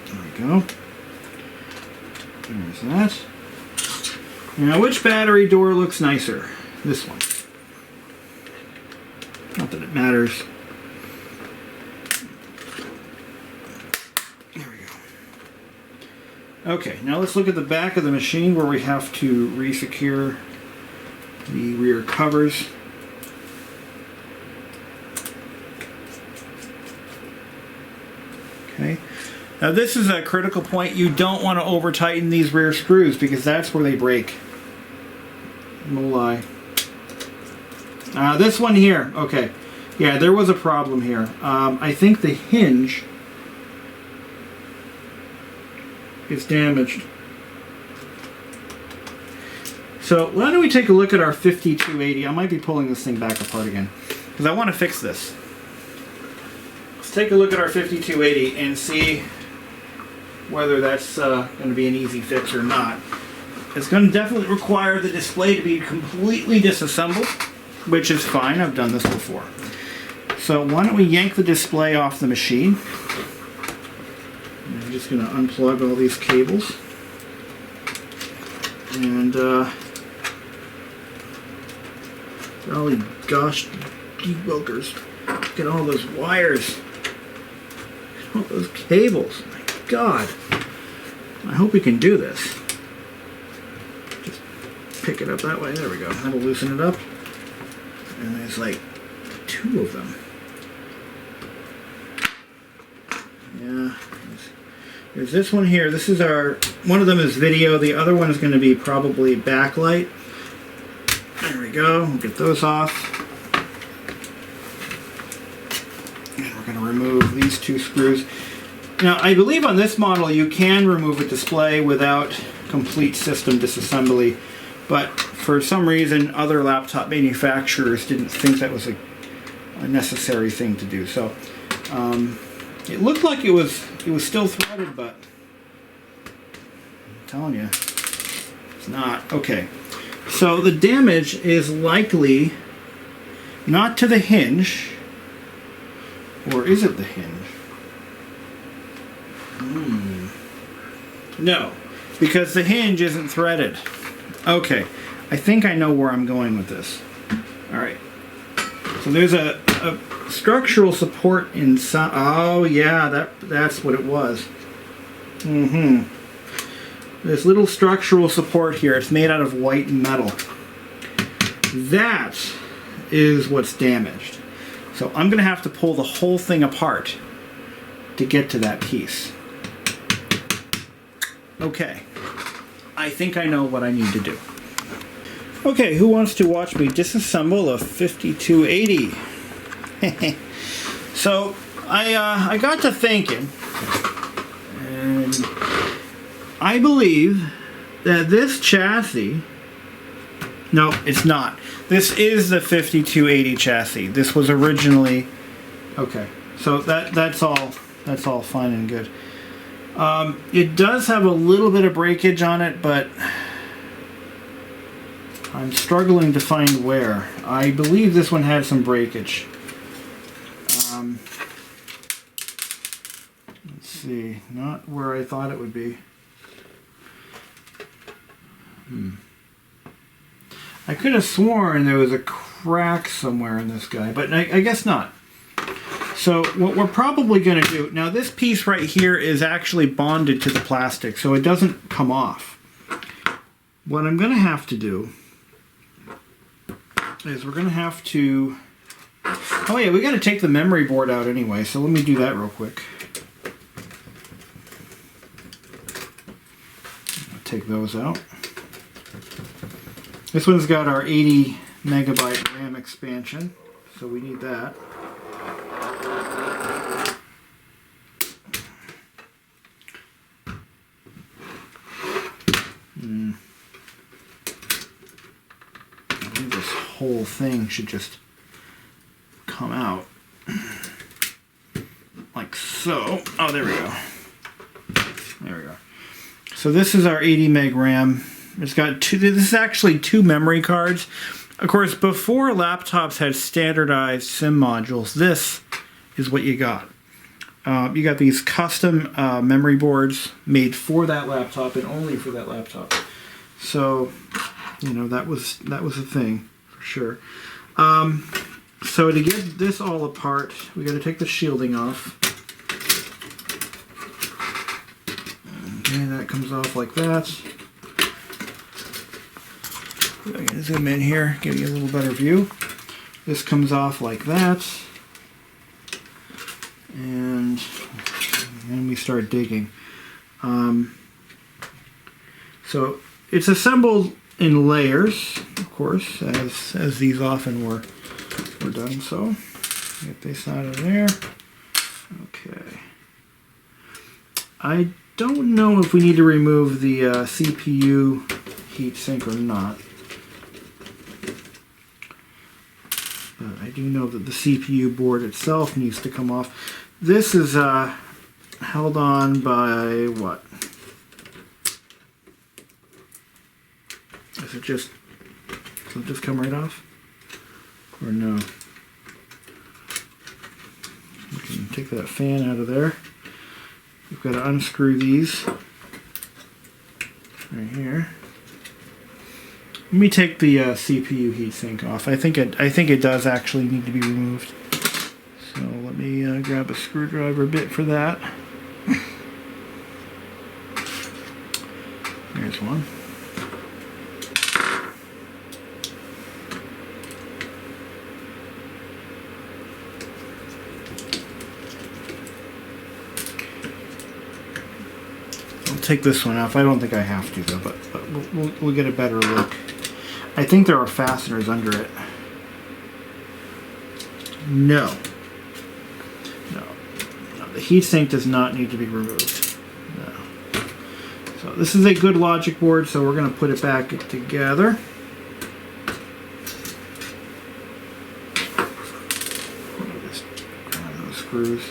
There we go. There's that. Now, which battery door looks nicer? This one. Not that it matters. There we go. Okay, now let's look at the back of the machine where we have to resecure the rear covers. Okay. Now this is a critical point. You don't want to over tighten these rear screws because that's where they break. No lie. This one here, okay. Yeah, there was a problem here. I think the hinge is damaged. So why don't we take a look at our 5280. I might be pulling this thing back apart again because I want to fix this. Let's take a look at our 5280 and see whether that's going to be an easy fix or not. It's going to definitely require the display to be completely disassembled, which is fine. I've done this before. So why don't we yank the display off the machine. I'm just going to unplug all these cables. And golly gosh, debugers. Look at all those wires. All those cables. My God. I hope we can do this. Just pick it up that way. There we go. That'll loosen it up. And there's like 2 of them. Yeah. There's this one here. This is our, one of them is video. The other one is going to be probably backlight. There we go. We'll get those off. And we're going to remove these 2 screws. Now, I believe on this model you can remove a display without complete system disassembly, but for some reason other laptop manufacturers didn't think that was a necessary thing to do. So it looked like it was still threaded, but I'm telling you, it's not. Okay, so the damage is likely not to the hinge, or is it the hinge? No, because the hinge isn't threaded. Okay, I think I know where I'm going with this. Alright, so there's a structural support inside. Oh yeah, that's what it was. This little structural support here, it's made out of white metal. That is what's damaged. So I'm going to have to pull the whole thing apart to get to that piece. Okay, I think I know what I need to do. Okay, who wants to watch me disassemble a 5280? So I got to thinking, and I believe that this chassis, no, it's not. This is the 5280 chassis. This was originally, okay. So that's all fine and good. It does have a little bit of breakage on it, but I'm struggling to find where. I believe this one had some breakage. Let's see, not where I thought it would be. I could have sworn there was a crack somewhere in this guy, but I guess not. So what we're probably going to do, now this piece right here is actually bonded to the plastic, so it doesn't come off. What I'm going to have to do is we're going to have to, oh yeah, we got to take the memory board out anyway, so let me do that real quick. I'll take those out. This one's got our 80 megabyte RAM expansion, so we need that. whole thing should just come out. Like so. Oh, there we go. There we go. So this is our 80 meg RAM. It's got two, this is actually 2 memory cards. Of course, before laptops had standardized SIM modules, this is what you got. You got these custom memory boards made for that laptop and only for that laptop. So, you know, that was a thing for sure. So to get this all apart, we got to take the shielding off. Okay, that comes off like that. I'm going to zoom in here, give you a little better view. This comes off like that. And then we start digging. So it's assembled in layers, of course, as these often were done. So get this out of there. Okay. I don't know if we need to remove the CPU heatsink or not. But I do know that the CPU board itself needs to come off. This is held on by what? Does it just come right off? Or no? We can take that fan out of there. We've got to unscrew these right here. Let me take the CPU heatsink off. I think it does actually need to be removed. So let me grab a screwdriver bit for that. There's one. I'll take this one off. I don't think I have to though, but we'll get a better look. I think there are fasteners under it. No. The heatsink does not need to be removed. No. So this is a good logic board, so we're going to put it back together. Let me just grab those screws.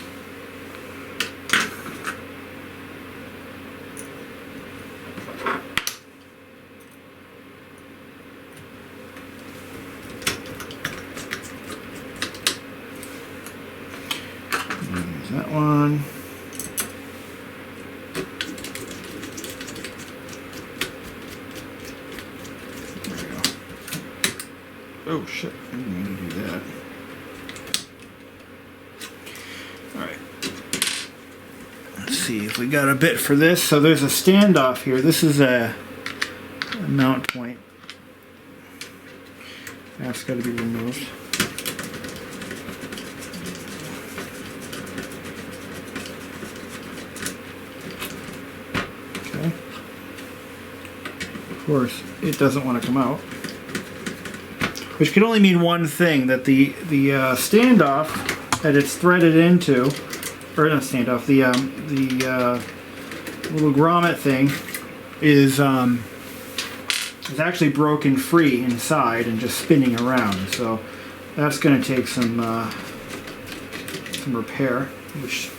That one. There we go. Oh shit, I didn't mean to do that. Alright. Let's see if we got a bit for this. So there's a standoff here. This is a mount point. That's got to be removed. Of course, it doesn't want to come out, which can only mean one thing: that the standoff that it's threaded into, or not standoff, the little grommet thing is actually broken free inside and just spinning around. So that's going to take some repair. Which,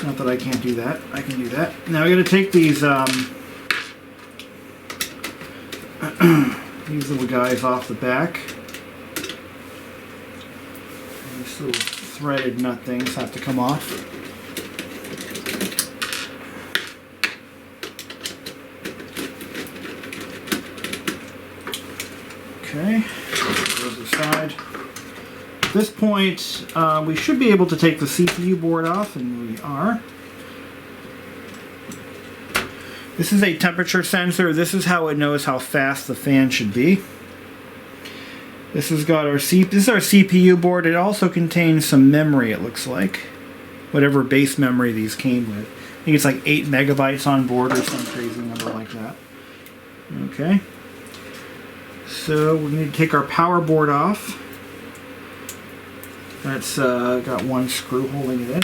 not that I can't do that, I can do that. Now I got to take these. These little guys off the back. These little threaded nut things have to come off. Okay, goes aside. At this point, we should be able to take the CPU board off, and we are. This is a temperature sensor. This is how it knows how fast the fan should be. This has got our this is our CPU board. It also contains some memory, it looks like. Whatever base memory these came with. I think it's like 8 megabytes on board or some crazy number like that. Okay. So we need to take our power board off. That's got one screw holding it in.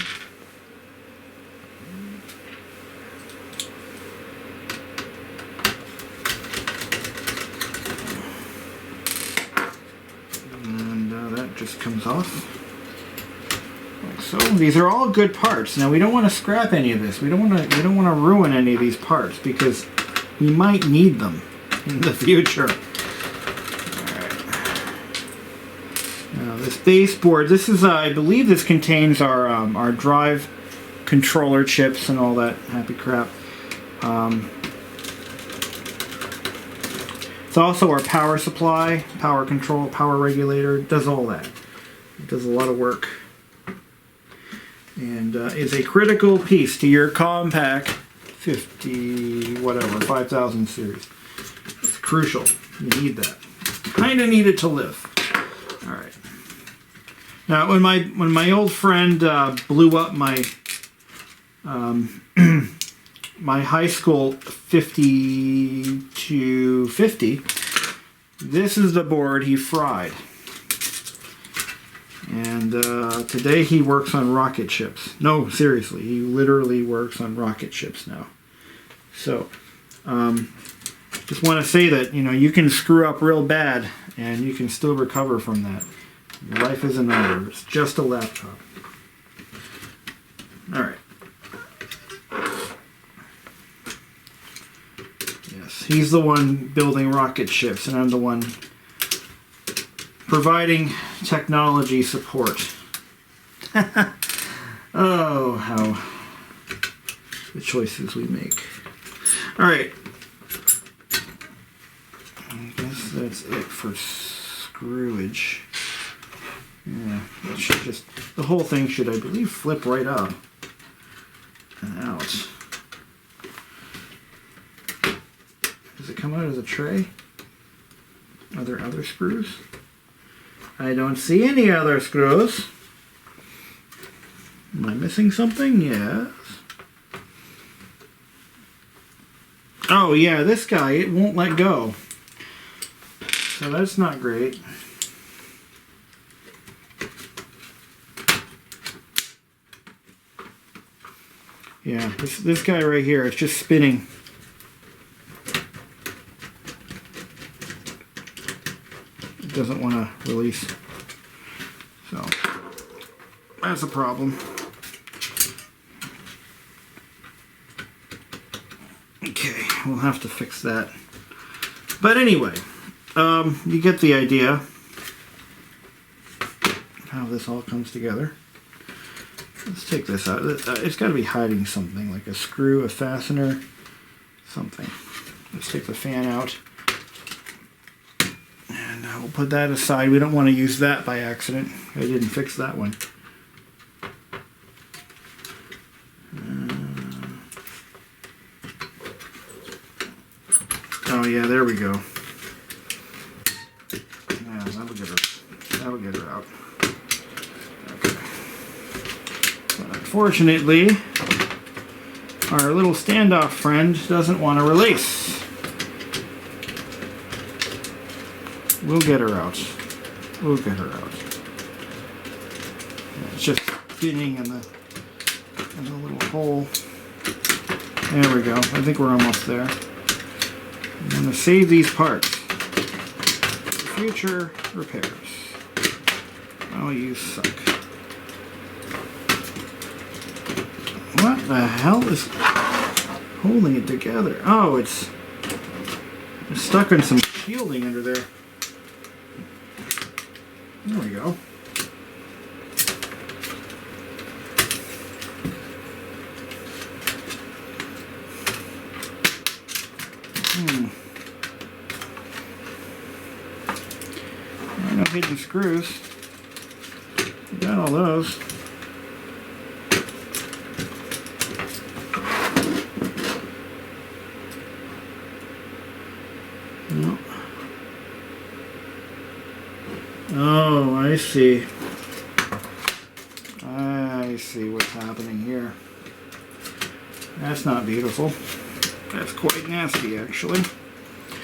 just comes off. Like so. These are all good parts. Now we don't want to scrap any of this. We don't want to ruin any of these parts because we might need them in the future. Now this baseboard, this is I believe this contains our drive controller chips and all that happy crap. It's also our power supply, power control, power regulator. It does all that. It does a lot of work. And is a critical piece to your Compaq 50 series. It's crucial. You need that. Kind of need it to live. All right. Now, when my old friend blew up my my high school 50-50, this is the board he fried. And today he works on rocket ships. No, seriously, he literally works on rocket ships now. So, just want to say that, you know, you can screw up real bad and you can still recover from that. Your life isn't over. It's just a laptop. All right. Yes, he's the one building rocket ships, and I'm the one providing technology support. Oh, how the choices we make. All right. I guess that's it for screwage. Yeah, it should just, the whole thing should, I believe, flip right up and out. Does it come out as a tray? Are there other screws? I don't see any other screws. Am I missing something? Yes. Oh yeah, this guy, it won't let go. So that's not great. Yeah, this guy right here, it's just spinning. It doesn't want to release. So, that's a problem. Okay, we'll have to fix that. But anyway, you get the idea of how this all comes together. Let's take this out. It's got to be hiding something, like a screw, a fastener, something. Let's take the fan out. And we'll put that aside. We don't want to use that by accident. I didn't fix that one. Oh yeah, there we go. Yeah, that'll get her out. Unfortunately, our little standoff friend doesn't want to release. We'll get her out. We'll get her out. It's just spinning in the little hole. There we go. I think we're almost there. I'm going to save these parts for future repairs. Oh, you suck. What the hell is holding it together? Oh, it's stuck in some shielding under there. There we go. No hidden screws. We got all those. No. Oh, I see. I see what's happening here. That's not beautiful. That's quite nasty, actually.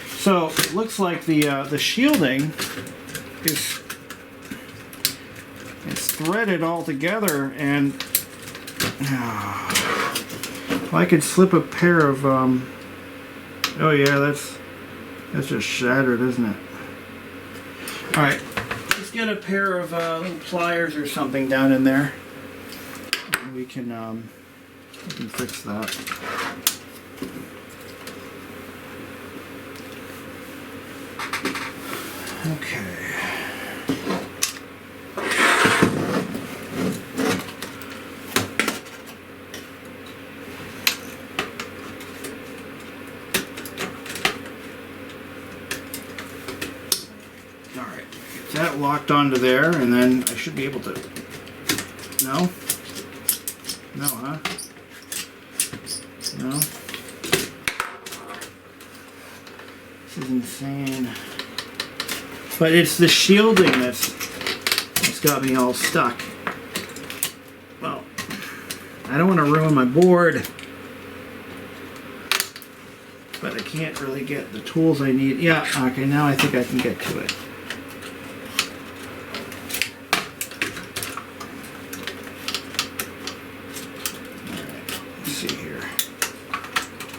So it looks like the shielding is threaded all together, and if I could slip a pair of oh yeah, that's just shattered, isn't it? All right, let's get a pair of little pliers or something down in there. And we can fix that. Okay. Alright, get that locked onto there, and then I should be able to... No? No, huh? No? This is insane. But it's the shielding that's got me all stuck. Well, I don't want to ruin my board, but I can't really get the tools I need. Yeah, okay, now I think I can get to it. Alright, let's see here.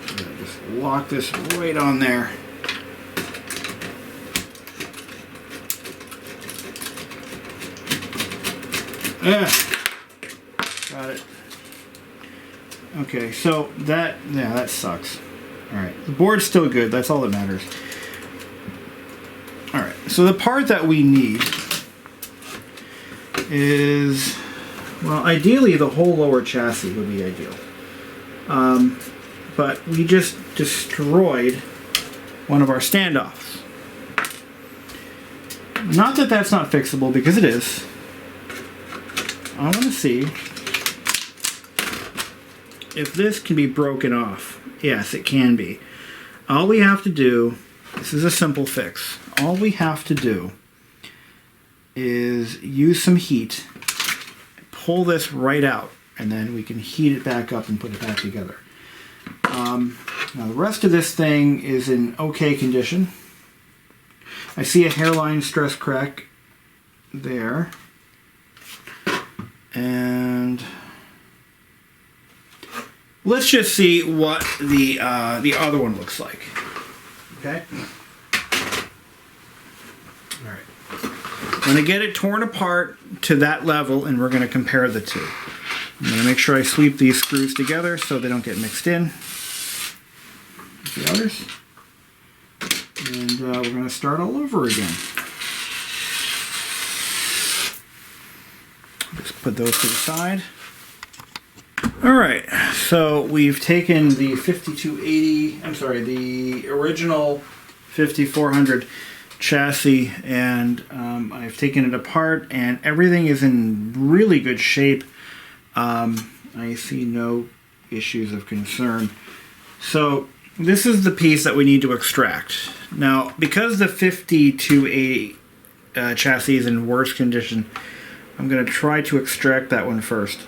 I'm gonna just lock this right on there. Yeah, got it. Okay, so that sucks. Alright, the board's still good, that's all that matters. Alright, so the part that we need is, well, ideally the whole lower chassis would be ideal. But we just destroyed one of our standoffs. Not that that's not fixable, because it is. I want to see if this can be broken off. Yes, it can be. All we have to do, this is a simple fix. All we have to do is use some heat, pull this right out, and then we can heat it back up and put it back together. Now the rest of this thing is in okay condition. I see a hairline stress crack there. And let's just see what the other one looks like. Okay. All right. I'm going to get it torn apart to that level, and we're going to compare the two. I'm going to make sure I sweep these screws together so they don't get mixed in with the others. And we're going to start all over again. Just put those to the side. Alright, so we've taken the 5280, I'm sorry, the original 5400 chassis, and I've taken it apart, and everything is in really good shape. I see no issues of concern. So this is the piece that we need to extract. Now, because the 5280 chassis is in worse condition, I'm going to try to extract that one first.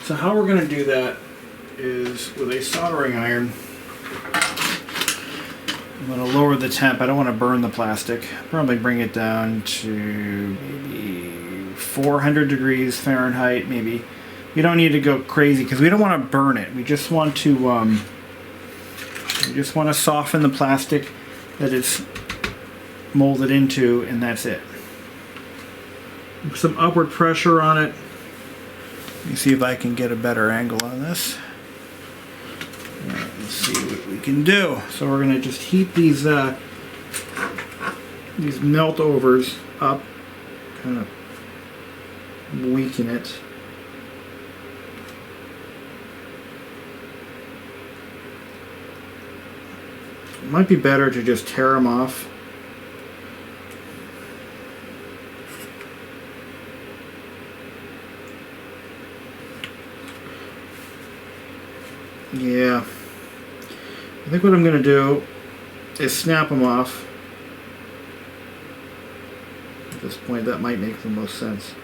So how we're going to do that is with a soldering iron. I'm going to lower the temp. I don't want to burn the plastic. Probably bring it down to maybe 400 degrees Fahrenheit, maybe. You don't need to go crazy because we don't want to burn it. We just want to soften the plastic that it's molded into, and that's it. Some upward pressure on it. Let me see if I can get a better angle on this. All right, let's see what we can do. So we're going to just heat these melt overs up, kind of weaken it. It might be better to just tear them off. Yeah, I think what I'm going to do is snap them off. At this point, that might make the most sense.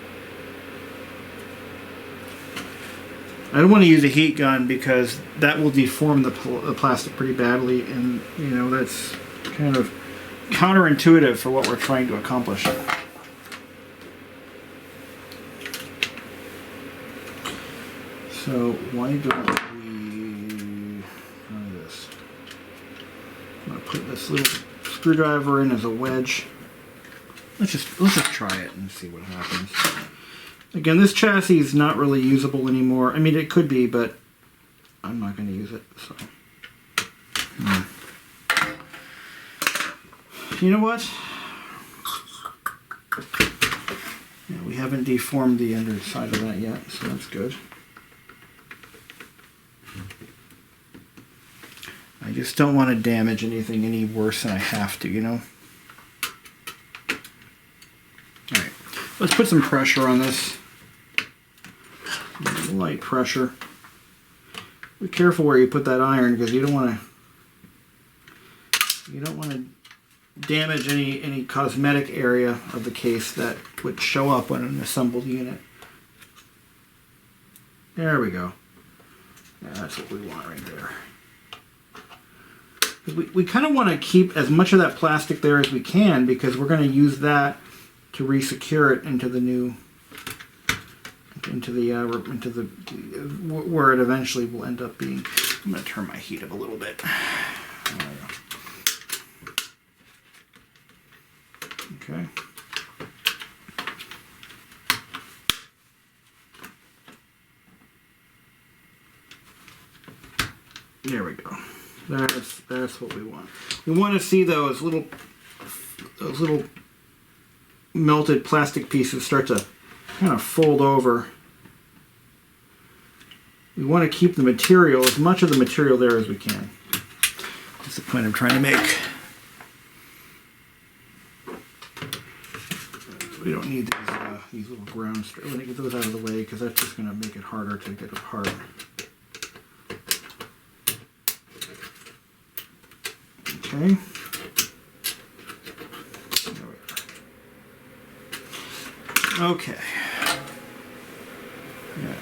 I don't want to use a heat gun because that will deform the plastic pretty badly, and you know, that's kind of counterintuitive for what we're trying to accomplish. So why don't we try this? I'm going to put this little screwdriver in as a wedge. let's just try it and see what happens. Again, this chassis is not really usable anymore. I mean, it could be, but I'm not going to use it. So, you know what? Yeah, we haven't deformed the underside of that yet, so that's good. I just don't want to damage anything any worse than I have to, you know? Alright, let's put some pressure on this. Light pressure. Be careful where you put that iron, because you don't want to damage any cosmetic area of the case that would show up on an assembled unit. There we go. Yeah, that's what we want right there. We kind of want to keep as much of that plastic there as we can, because we're going to use that to re-secure it into the new, into the where it eventually will end up being. I'm going to turn my heat up a little bit. Okay. There we go. That's what we want. We want to see those little melted plastic pieces start to kind of fold over. We want to keep the material, as much of the material there as we can. That's the point I'm trying to make. We don't need these little ground strips. We're going to get those out of the way, because that's just going to make it harder to get apart. Okay. There we are. Okay. Yeah.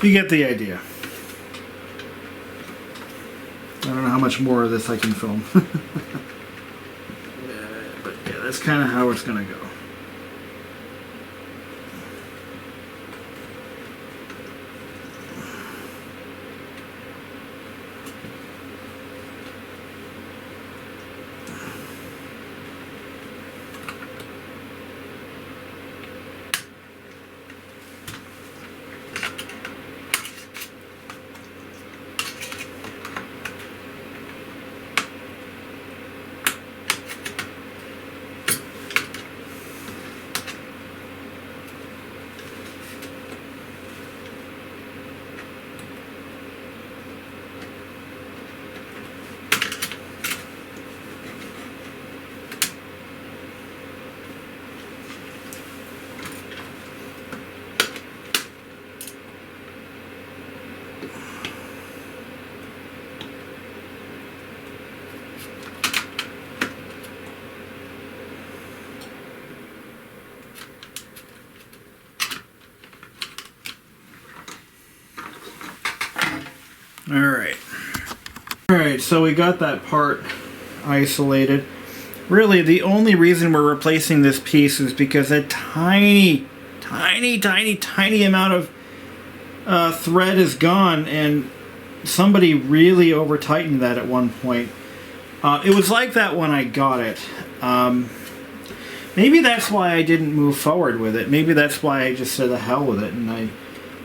You get the idea. I don't know how much more of this I can film. But yeah, that's kind of how it's going to go. Alright, so we got that part isolated. Really, the only reason we're replacing this piece is because a tiny amount of thread is gone, and somebody really over-tightened that at one point. It was like that when I got it. Maybe that's why I didn't move forward with it. Maybe that's why I just said the hell with it, and I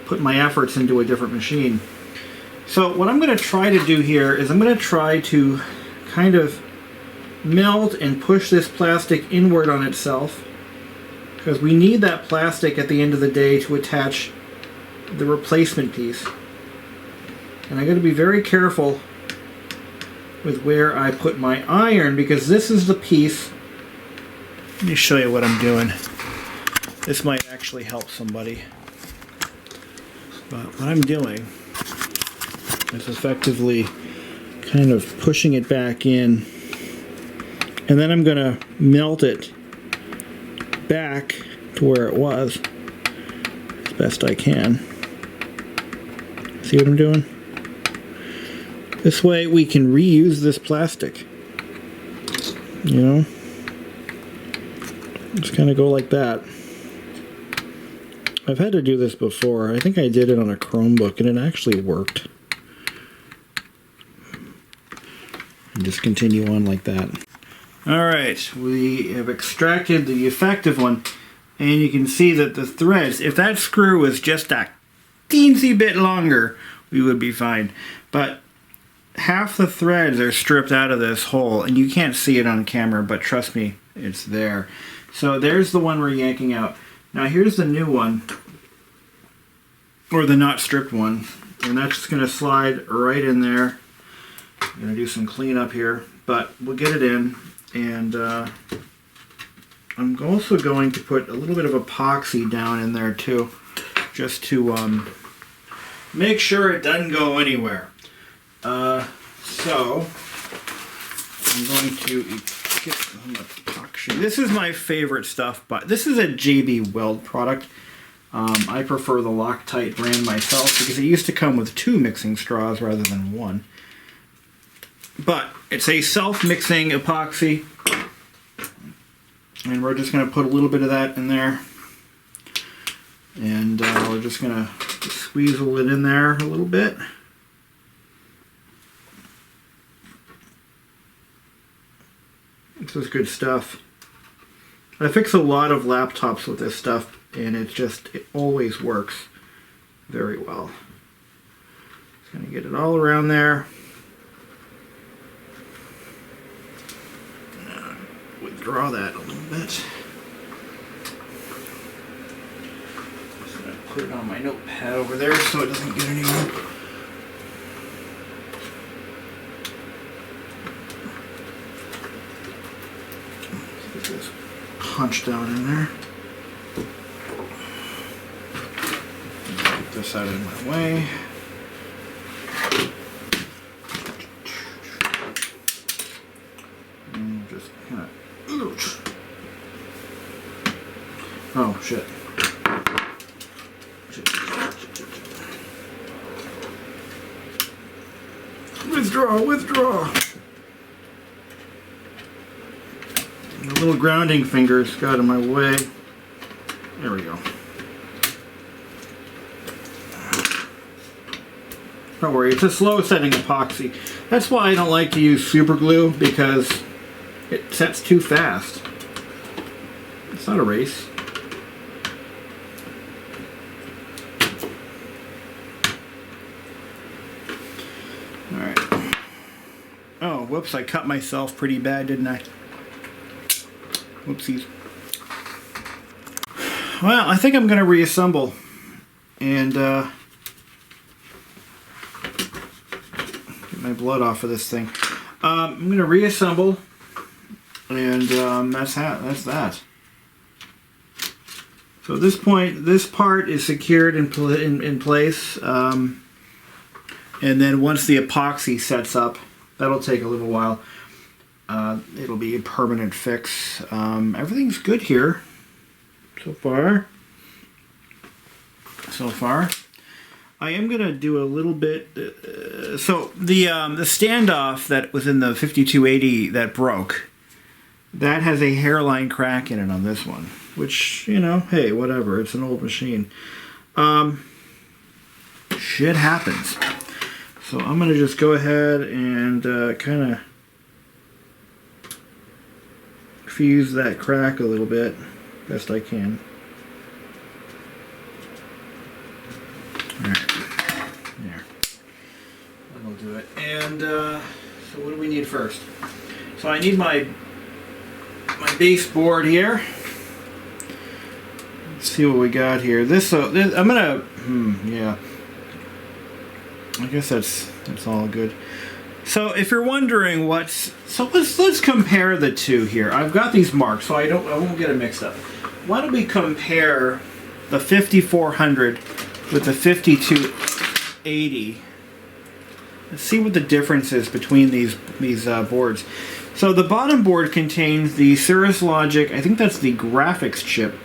put my efforts into a different machine. So what I'm going to try to do here is I'm going to try to kind of melt and push this plastic inward on itself, because we need that plastic at the end of the day to attach the replacement piece. And I got to be very careful with where I put my iron, because this is the piece. Let me show you what I'm doing. This might actually help somebody. But what I'm doing is effectively kind of pushing it back in, and then I'm going to melt it back to where it was as best I can. See what I'm doing? This way we can reuse this plastic. You know? Just kind of go like that. I've had to do this before. I think I did it on a Chromebook and it actually worked. And just continue on like that. Alright, we have extracted the effective one, and you can see that the threads, if that screw was just a teensy bit longer, we would be fine. But half the threads are stripped out of this hole, and you can't see it on camera, but trust me, it's there. So there's the one we're yanking out. Now here's the new one, or the not stripped one, and that's just going to slide right in there. I'm going to do some cleanup here, but we'll get it in, and I'm also going to put a little bit of epoxy down in there too, just to make sure it doesn't go anywhere. So I'm going to get some epoxy. This is my favorite stuff, but this is a JB Weld product. I prefer the Loctite brand myself because it used to come with 2 mixing straws rather than 1. But it's a self-mixing epoxy, and we're just going to put a little bit of that in there, and we're just going to squeezle it in there a little bit. This is good stuff. I fix a lot of laptops with this stuff, and it always works very well. Just going to get it all around there. Withdraw that a little bit. Just going to put it on my notepad over there so it doesn't get anywhere. Get this punch down in there. Get this out of my way. And just kind of. Oh shit. Withdraw. The little grounding fingers got in my way. There we go. Don't worry, it's a slow setting epoxy. That's why I don't like to use super glue, because it sets too fast. It's not a race. Alright. Oh, whoops, I cut myself pretty bad, didn't I? Whoopsies. Well, I think I'm going to reassemble. And, get my blood off of this thing. I'm going to reassemble. And that's that. So at this point, this part is secured in place, and then once the epoxy sets up, that'll take a little while. It'll be a permanent fix. Everything's good here so far. I am gonna do a little bit. So the standoff that was in the 5280 that broke, that has a hairline crack in it on this one, which, you know, hey, whatever, it's an old machine. Shit happens. So I'm going to just go ahead and kind of fuse that crack a little bit, best I can. Alright, there. That'll do it. And so what do we need first? So I need my base board here. Let's see what we got here. I'm gonna, yeah. I guess that's all good. So if you're wondering let's compare the two here. I've got these marked, so I won't get it mixed up. Why don't we compare the 5400 with the 5280? Let's see what the difference is between these boards. So the bottom board contains the Cirrus Logic, I think that's the graphics chip,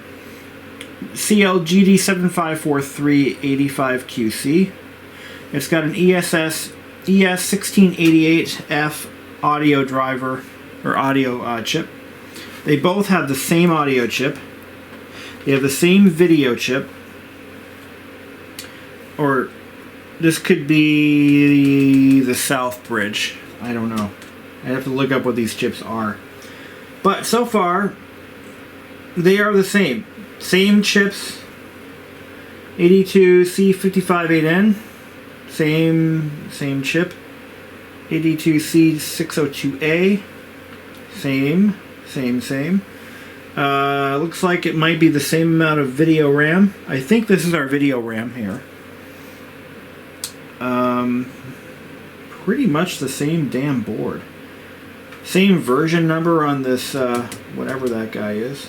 CLGD754385QC. It's got an ES1688F audio driver, or audio chip. They both have the same audio chip. They have the same video chip. Or this could be the South Bridge. I don't know. I'd have to look up what these chips are. But so far, they are the same. Same chips. 82C558N. Same chip. 82C602A. Same. Looks like it might be the same amount of video RAM. I think this is our video RAM here. Pretty much the same damn board. Same version number on this, whatever that guy is.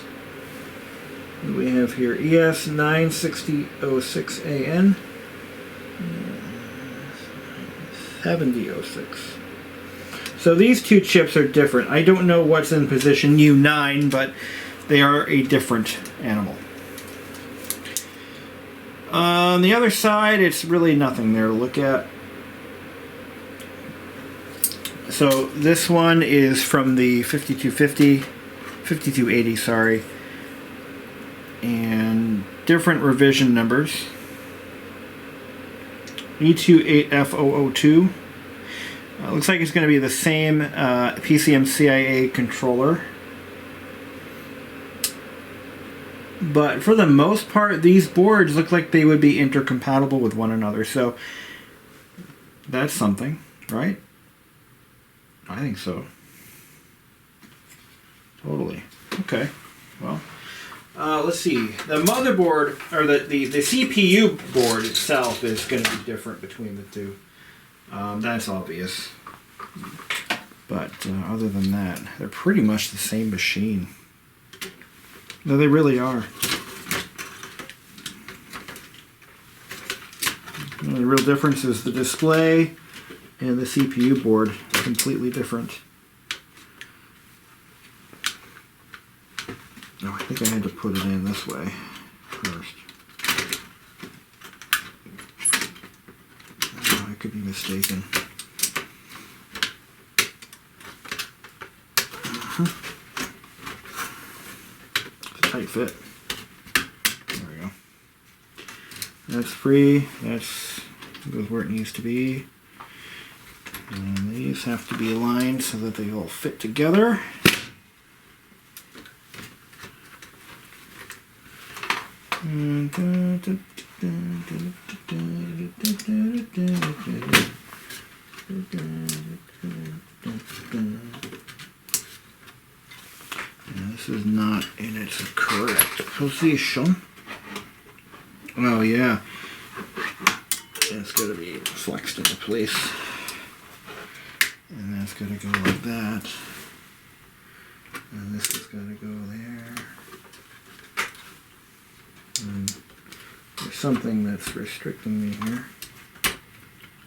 We have here ES96006AN. 7006. So these two chips are different. I don't know what's in position U9, but they are a different animal. On the other side, it's really nothing there to look at. So this one is from the 5280, sorry, and different revision numbers. E28F002. Looks like it's going to be the same PCMCIA controller. But for the most part, these boards look like they would be intercompatible with one another. So that's something, right? I think so. Totally. Okay. Well, let's see. The motherboard, or the CPU board itself is going to be different between the two. That's obvious. But other than that, they're pretty much the same machine. No, they really are. The real difference is the display and the CPU board. Completely different. Oh, I think I had to put it in this way first. Oh, I could be mistaken. It's a tight fit. There we go. That's free. That's goes where it needs to be. And these have to be aligned so that they all fit together. This is not in its correct position. Oh yeah. It's got to be flexed into place. And that's got to go like that. And this has got to go there. And there's something that's restricting me here.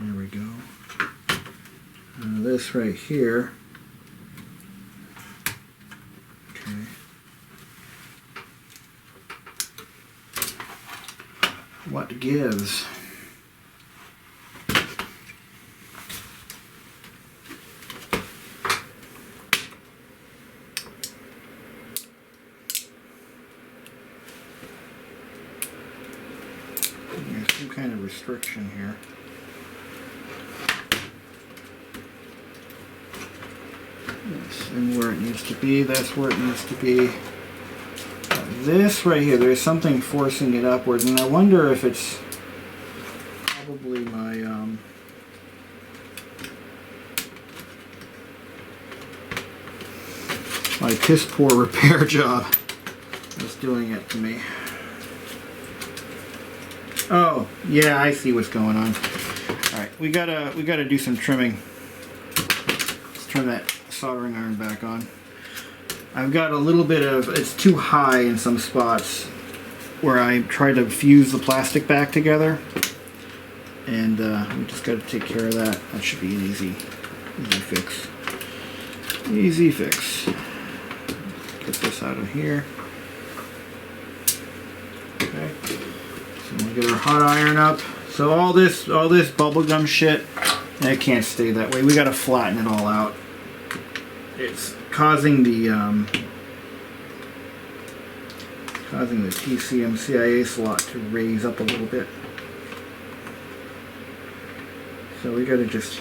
There we go. This right here. Okay. What gives? There's some kind of restriction here. And where it needs to be, that's where it needs to be. This right here, there's something forcing it upwards, and I wonder if it's probably my piss poor repair job that's doing it to me. Oh, yeah, I see what's going on. Alright, we gotta do some trimming. Let's turn that soldering iron back on. I've got a little bit of, it's too high in some spots where I try to fuse the plastic back together. And we just gotta take care of that. That should be an easy fix. Easy fix. Get this out of here. Okay. So we'll get our hot iron up. So all this bubblegum shit, that can't stay that way. We gotta flatten it all out. It's causing the TCM-CIA slot to raise up a little bit. So we gotta just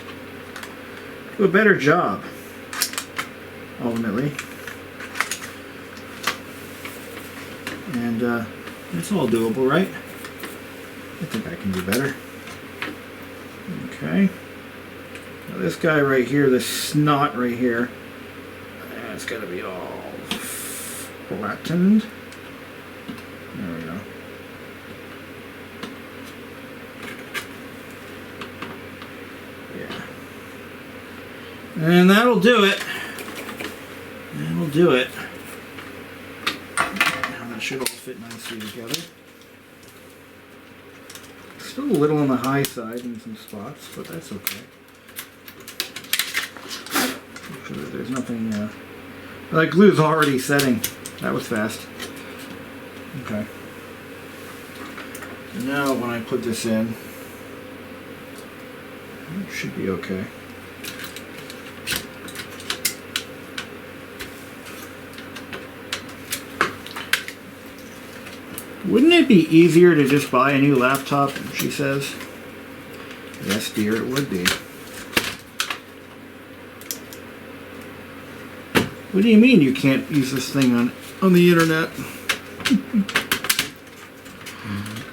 do a better job, ultimately. And it's all doable, right? I think I can do better. Okay. Now this guy right here, this snot right here, it's got to be all flattened. There we go. Yeah. And that'll do it. That'll do it. Now that should all fit nicely together. Still a little on the high side in some spots, but that's okay. Make sure that there's nothing. That glue's already setting. That was fast. Okay. So now when I put this in, it should be okay. Wouldn't it be easier to just buy a new laptop, she says? Yes, dear, it would be. What do you mean you can't use this thing on the internet?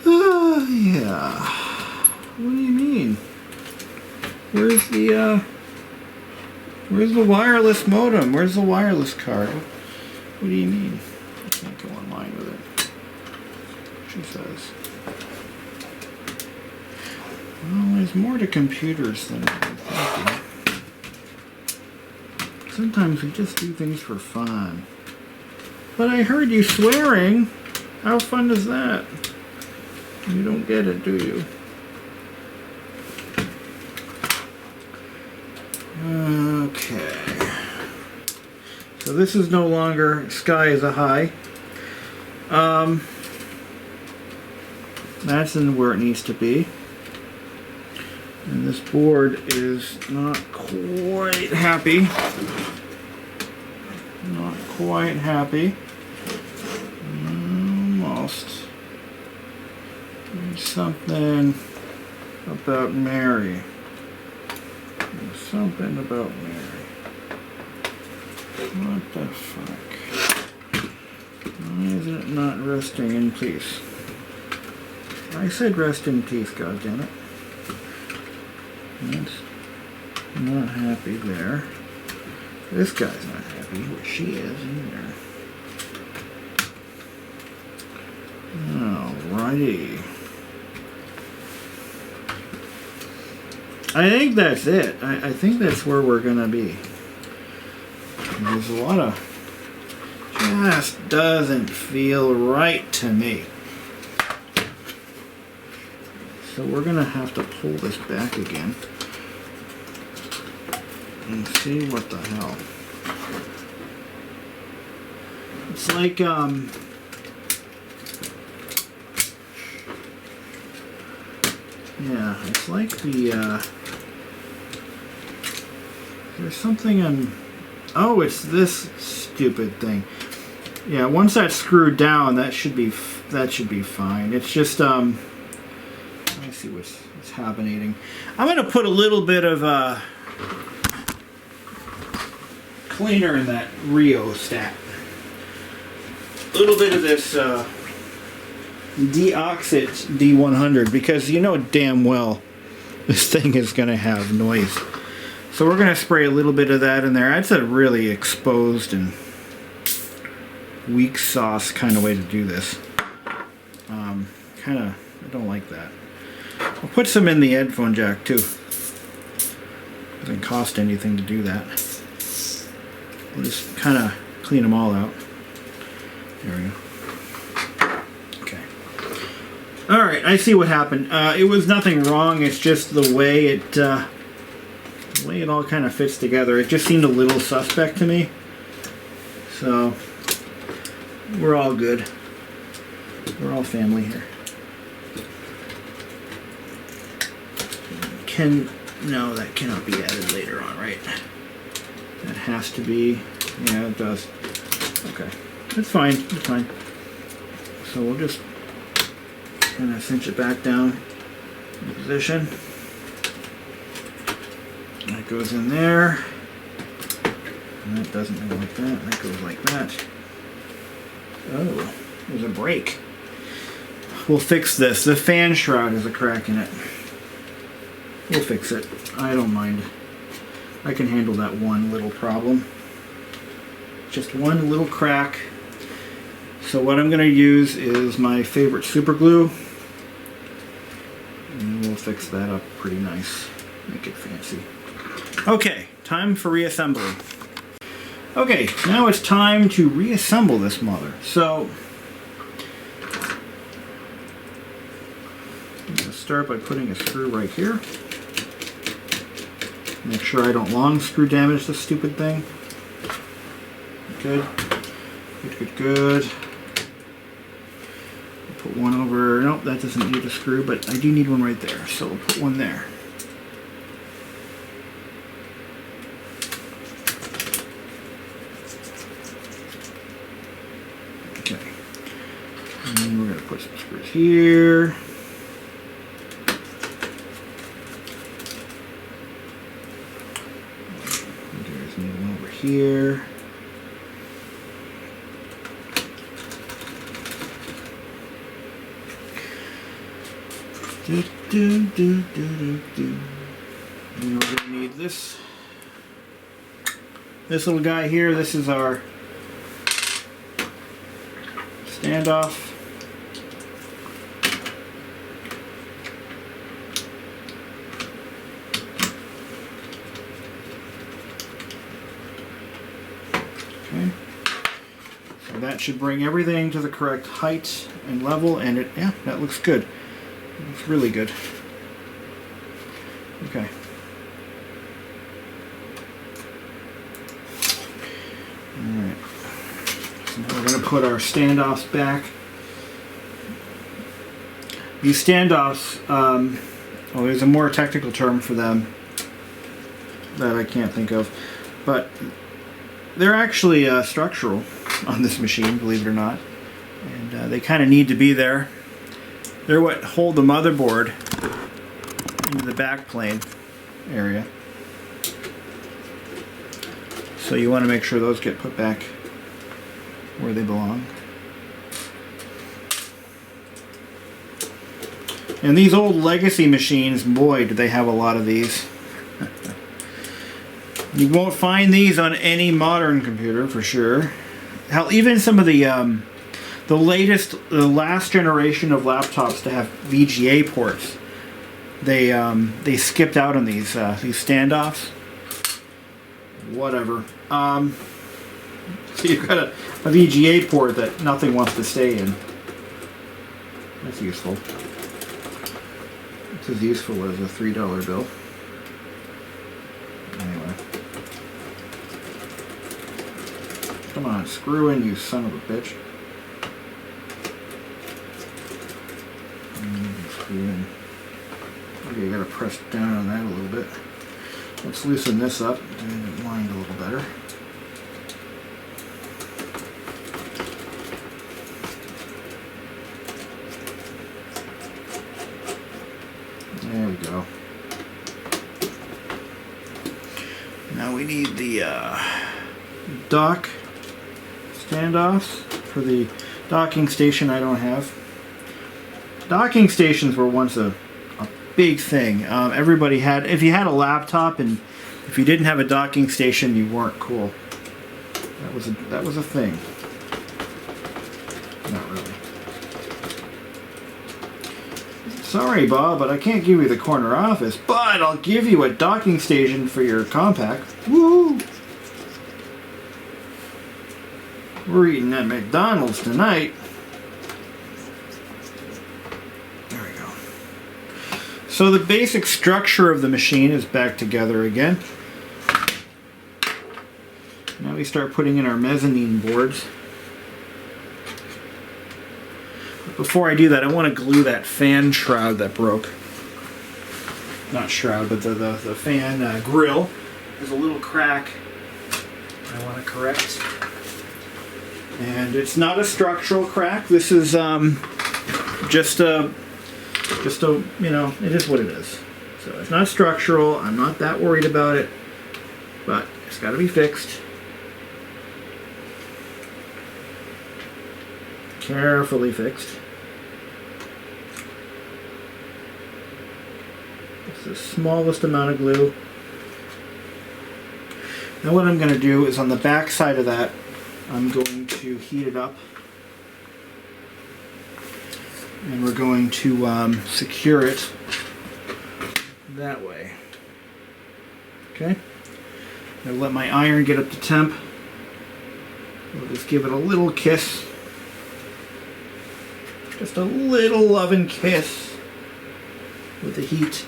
Yeah. What do you mean? Where's the wireless modem? Where's the wireless card? What do you mean? I can't go online with it. She says. Well, there's more to computers than I'm thinking. Sometimes we just do things for fun. But I heard you swearing. How fun is that? You don't get it, do you? Okay. So this is no longer sky is a high. That's in where it needs to be. And this board is not quite happy. Not quite happy. Almost. There's something about Mary. There's something about Mary. What the fuck? Why is it not resting in peace? I said rest in peace, goddammit. That's not happy there. This guy's not happy where she is either. Alrighty. I think that's it. I think that's where we're gonna be. There's a lot of... just doesn't feel right to me. So we're going to have to pull this back again and see what the hell. It's like, yeah, it's like the, there's something on, oh, it's this stupid thing. Yeah, once that's screwed down, that should be fine. It's just, see what's happening. I'm going to put a little bit of cleaner in that rheostat. A little bit of this Deoxit D100 because you know damn well this thing is going to have noise. So we're going to spray a little bit of that in there. That's a really exposed and weak sauce kind of way to do this. I don't like that. I'll put some in the headphone jack too. Doesn't cost anything to do that. We'll just kind of clean them all out. There we go. Okay. Alright, I see what happened. It was nothing wrong, it's just the way it all kind of fits together. It just seemed a little suspect to me. So, we're all good. We're all family here. No, that cannot be added later on, right? That has to be, yeah, it does. Okay, it's fine, it's fine. So we'll just kind of cinch it back down in position. That goes in there. And that doesn't go like that, that goes like that. Oh, there's a break. We'll fix this. The fan shroud has a crack in it. We'll fix it. I don't mind. I can handle that one little problem. Just one little crack. So what I'm going to use is my favorite super glue. And we'll fix that up pretty nice. Make it fancy. Okay, time for reassembly. Okay, now it's time to reassemble this mother. So, I'm going to start by putting a screw right here. Make sure I don't long screw damage this stupid thing. Good. Good, good, good. I'll put one over. Nope, that doesn't need a screw, but I do need one right there. So we'll put one there. Okay. And then we're going to put some screws here. Here. And we're going to need this little guy here. This is our standoff. That should bring everything to the correct height and level, and yeah, that looks good. It looks really good. Okay. Alright. So now we're going to put our standoffs back. These standoffs, well, there's a more technical term for them that I can't think of, but they're actually structural on this machine, believe it or not, and they kind of need to be there. They're what hold the motherboard into the back plane area, so you want to make sure those get put back where they belong. And these old legacy machines, boy, do they have a lot of these. You won't find these on any modern computer for sure. Hell, even some of the last generation of laptops to have VGA ports, they skipped out on these standoffs. Whatever. So you've got a VGA port that nothing wants to stay in. That's useful. It's as useful as a $3 bill. Anyway. Come on, screw in, you son of a bitch. Screw in. Okay, you gotta press down on that a little bit. Let's loosen this up and wind a little better. There we go. Now we need the dock standoffs for the docking station. I don't have. Docking stations were once a big thing. Everybody had, if you had a laptop and if you didn't have a docking station, you weren't cool. That was a thing. Not really. Sorry, Bob, but I can't give you the corner office, but I'll give you a docking station for your Compaq. Woo! We're eating at McDonald's tonight. There we go. So the basic structure of the machine is back together again. Now we start putting in our mezzanine boards. But before I do that, I want to glue that fan shroud that broke. Not shroud, but the fan grill. There's a little crack I want to correct. And it's not a structural crack. This is just a, you know, it is what it is. So it's not structural. I'm not that worried about it, but it's got to be fixed. Carefully fixed. It's the smallest amount of glue. Now what I'm going to do is on the back side of that, I'm going to heat it up. And we're going to secure it that way. Okay? I'll let my iron get up to temp. We'll just give it a little kiss. Just a little oven kiss with the heat.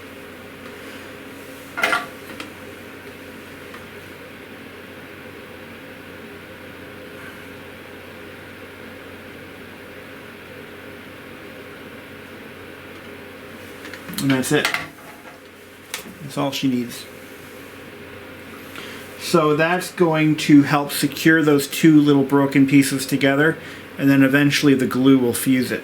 And that's it. That's all she needs. So that's going to help secure those two little broken pieces together, and then eventually the glue will fuse it.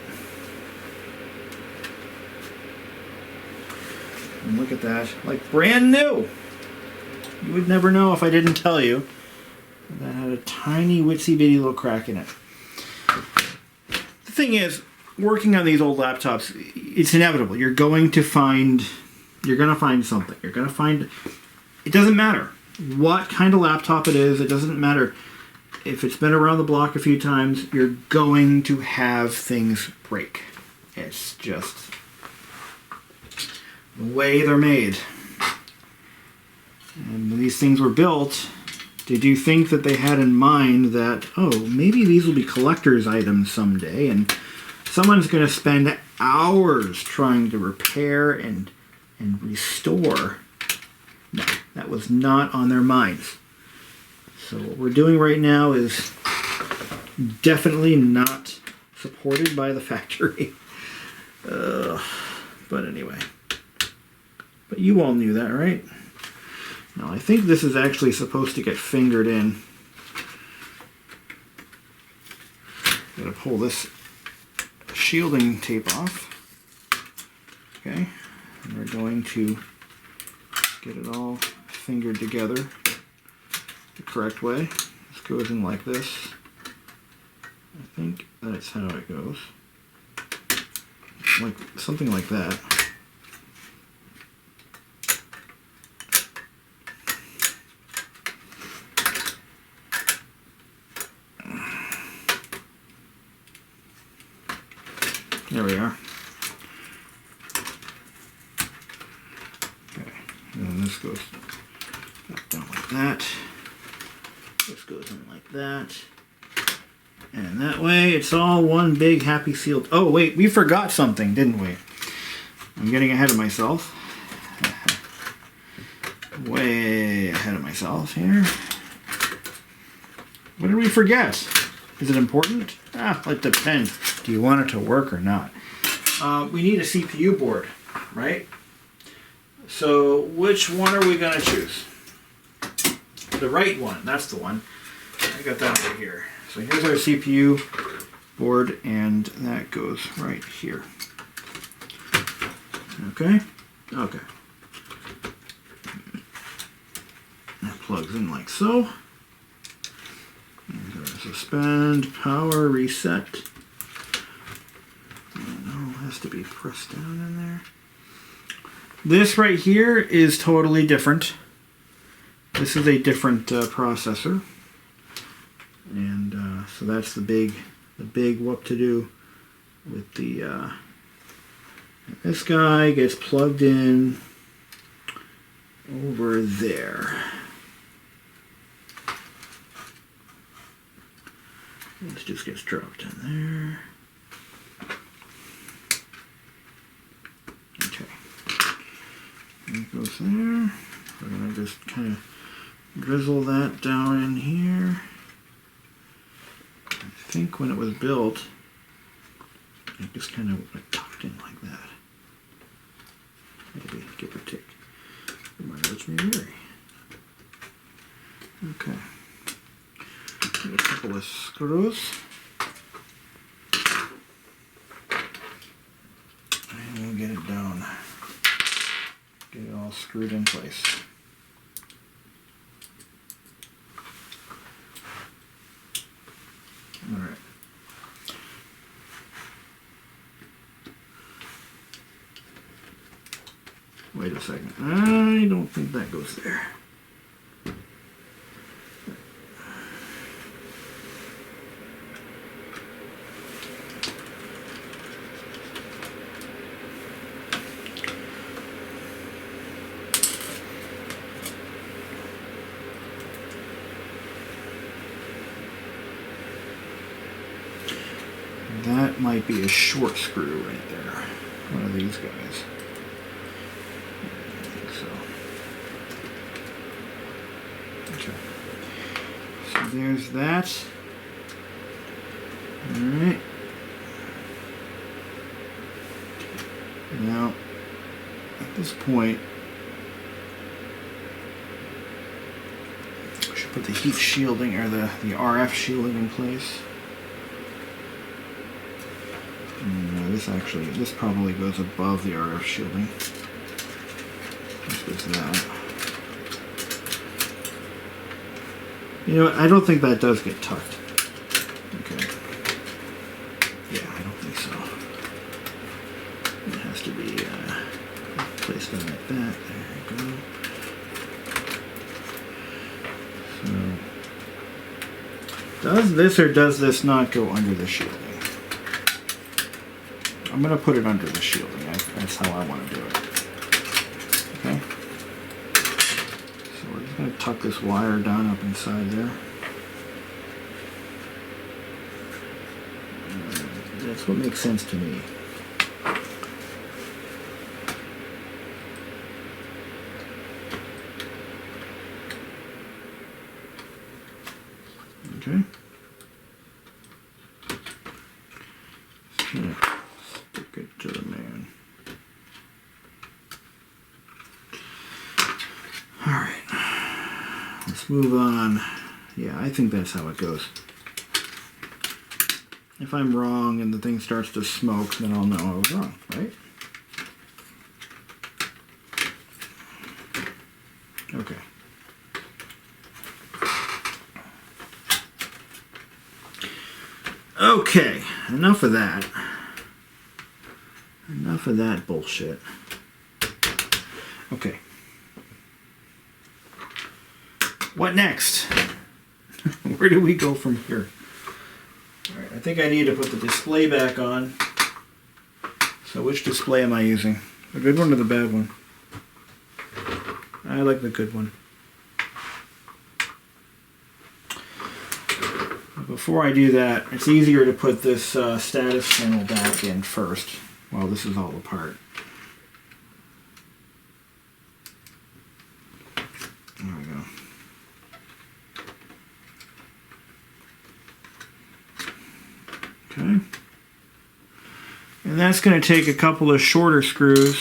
And look at that, like brand new. You would never know if I didn't tell you. That had a tiny witsy bitty little crack in it. The thing is, working on these old laptops, it's inevitable. You're going to find something. You're going to find, it doesn't matter what kind of laptop it is. It doesn't matter if it's been around the block a few times. You're going to have things break. It's just the way they're made. And when these things were built, did you think that they had in mind that, oh, maybe these will be collector's items someday, and someone's going to spend hours trying to repair and restore? No, that was not on their minds. So what we're doing right now is definitely not supported by the factory. But anyway. But you all knew that, right? Now I think this is actually supposed to get fingered in. Gotta pull this shielding tape off. Okay, and we're going to get it all fingered together the correct way. This goes in like this. I think that's how it goes. Like something like that. There we are. Okay, and then this goes down like that. This goes in like that. And that way it's all one big happy sealed. Oh wait, we forgot something, didn't we? I'm getting ahead of myself. Way ahead of myself here. What did we forget? Is it important? It depends. Do you want it to work or not? We need a CPU board, right? So which one are we going to choose? The right one, that's the one. I got that over here. So here's our CPU board, and that goes right here. Okay? Okay. That plugs in like so. Suspend, power, reset. No, it has to be pressed down in there. This right here is totally different. This is a different processor. And so that's the big what to do with the This guy gets plugged in over there. This just gets dropped in there. Okay. It goes there. We're going to just kind of drizzle that down in here. I think when it was built, it just kind of tucked in like that. Maybe, give or take. My notes may vary. Okay. Get a couple of screws. And we'll get it down. Get it all screwed in place. All right. Wait a second. I don't think that goes there. That might be a short screw right there. One of these guys. I think so. Okay. So there's that. Alright. Now, at this point, I should put the heat shielding or the RF shielding in place. This probably goes above the RF shielding. This goes that. You know what? I don't think that does get tucked. Okay. Yeah, I don't think so. It has to be placed down like that. There you go. So, does this or does this not go under the shielding? I'm going to put it under the shielding. That's how I want to do it. Okay. So we're just going to tuck this wire down up inside there. That's what makes sense to me. Okay. Stick it to the man. Alright. Let's move on. Yeah, I think that's how it goes. If I'm wrong and the thing starts to smoke, then I'll know I was wrong, right? Okay. Okay, enough of that. Enough of that bullshit. Okay. What next? Where do we go from here? Alright, I think I need to put the display back on. So which display am I using? The good one or the bad one? I like the good one. Before I do that, it's easier to put this status panel back in first while this is all apart. There we go. Okay. And that's going to take a couple of shorter screws.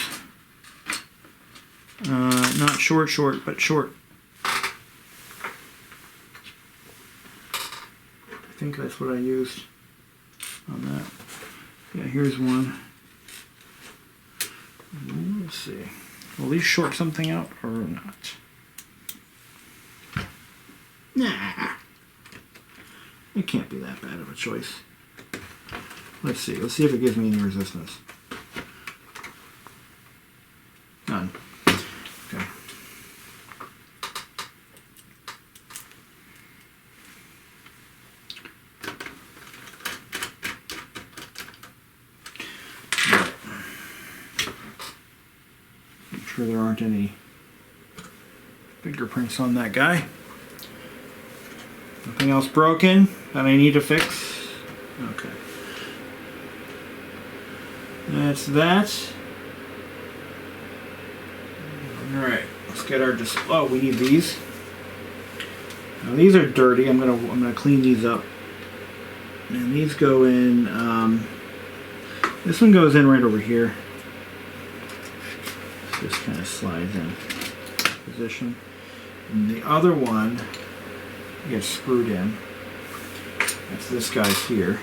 Not short, but short. I think that's what I used on that. Yeah, here's one. Let's see. Will these short something out or not? Nah. It can't be that bad of a choice. Let's see. Let's see if it gives me any resistance. None. Okay. sure there aren't any fingerprints on that guy. Nothing else broken that I need to fix? Okay. That's that. Alright, let's get our display. Oh, we need these. Now these are dirty. I'm gonna clean these up. And these go in, this one goes in right over here. This kind of slides in position. And the other one gets screwed in. That's this guy's here.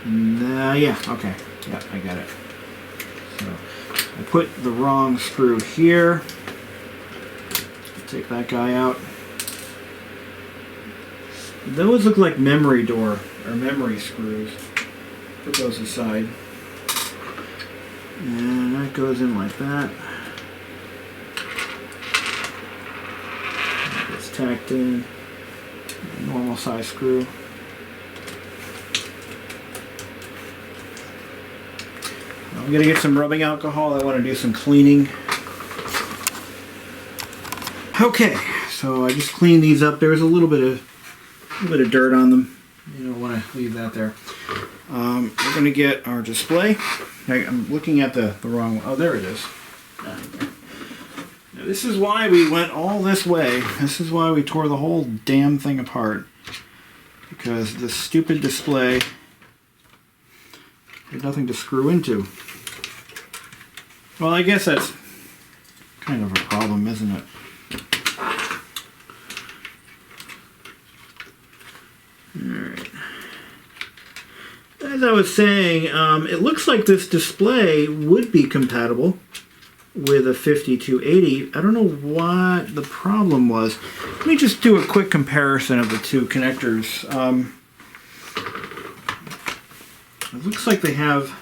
Yeah, okay. Yeah, I got it. So I put the wrong screw here. Take that guy out. Those look like memory door or memory screws. Put those aside. And that goes in like that. That gets tacked in. Normal size screw. I'm gonna get some rubbing alcohol. I want to do some cleaning. Okay, so I just cleaned these up. There was a little bit of dirt on them. You don't want to leave that there. We're gonna get our display. I'm looking at the wrong one. Oh, there it is. Now, this is why we went all this way. This is why we tore the whole damn thing apart. Because this stupid display had nothing to screw into. Well, I guess that's kind of a problem, isn't it? Alright. As I was saying, it looks like this display would be compatible with a 5280. I don't know what the problem was. Let me just do a quick comparison of the two connectors. It looks like they have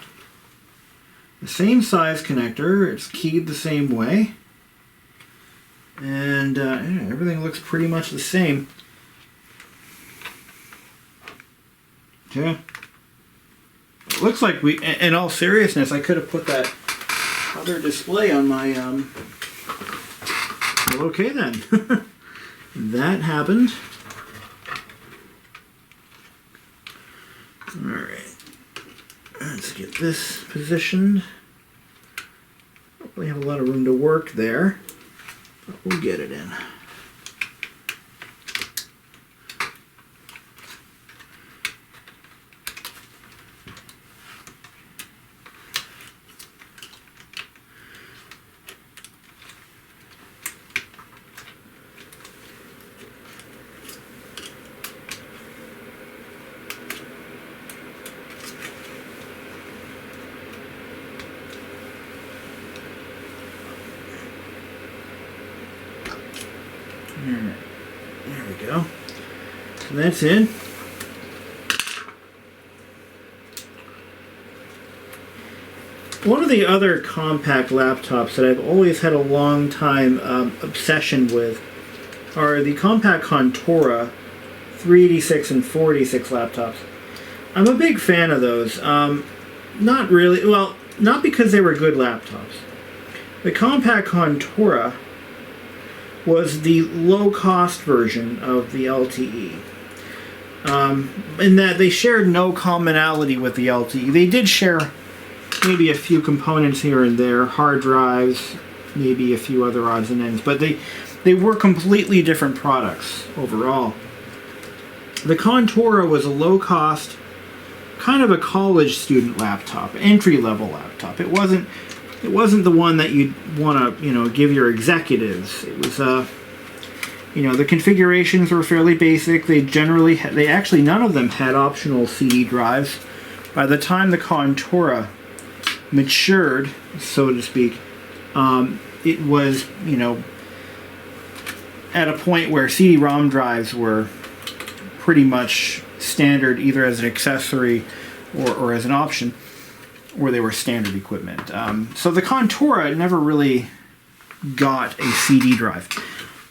the same size connector. It's keyed the same way. And everything looks pretty much the same. Yeah. It looks like we, in all seriousness, I could have put that other display on my, well, okay then. That happened. Alright. Let's get this positioned. We have a lot of room to work there, but we'll get it in. Alright, there we go. So that's in. One of the other Compaq laptops that I've always had a long time obsession with are the Compaq Contora 386 and 486 laptops. I'm a big fan of those. Not really, well, not because they were good laptops. The Compaq Contora was the low-cost version of the LTE. In that they shared no commonality with the LTE. They did share maybe a few components here and there, hard drives, maybe a few other odds and ends, but they were completely different products overall. The Contora was a low-cost, kind of a college student laptop, entry-level laptop. It wasn't the one that you'd want to, give your executives. It was, the configurations were fairly basic. They actually, none of them had optional CD drives. By the time the Contora matured, so to speak, it was, at a point where CD-ROM drives were pretty much standard, either as an accessory or as an option, or they were standard equipment. So the Contora never really got a CD drive.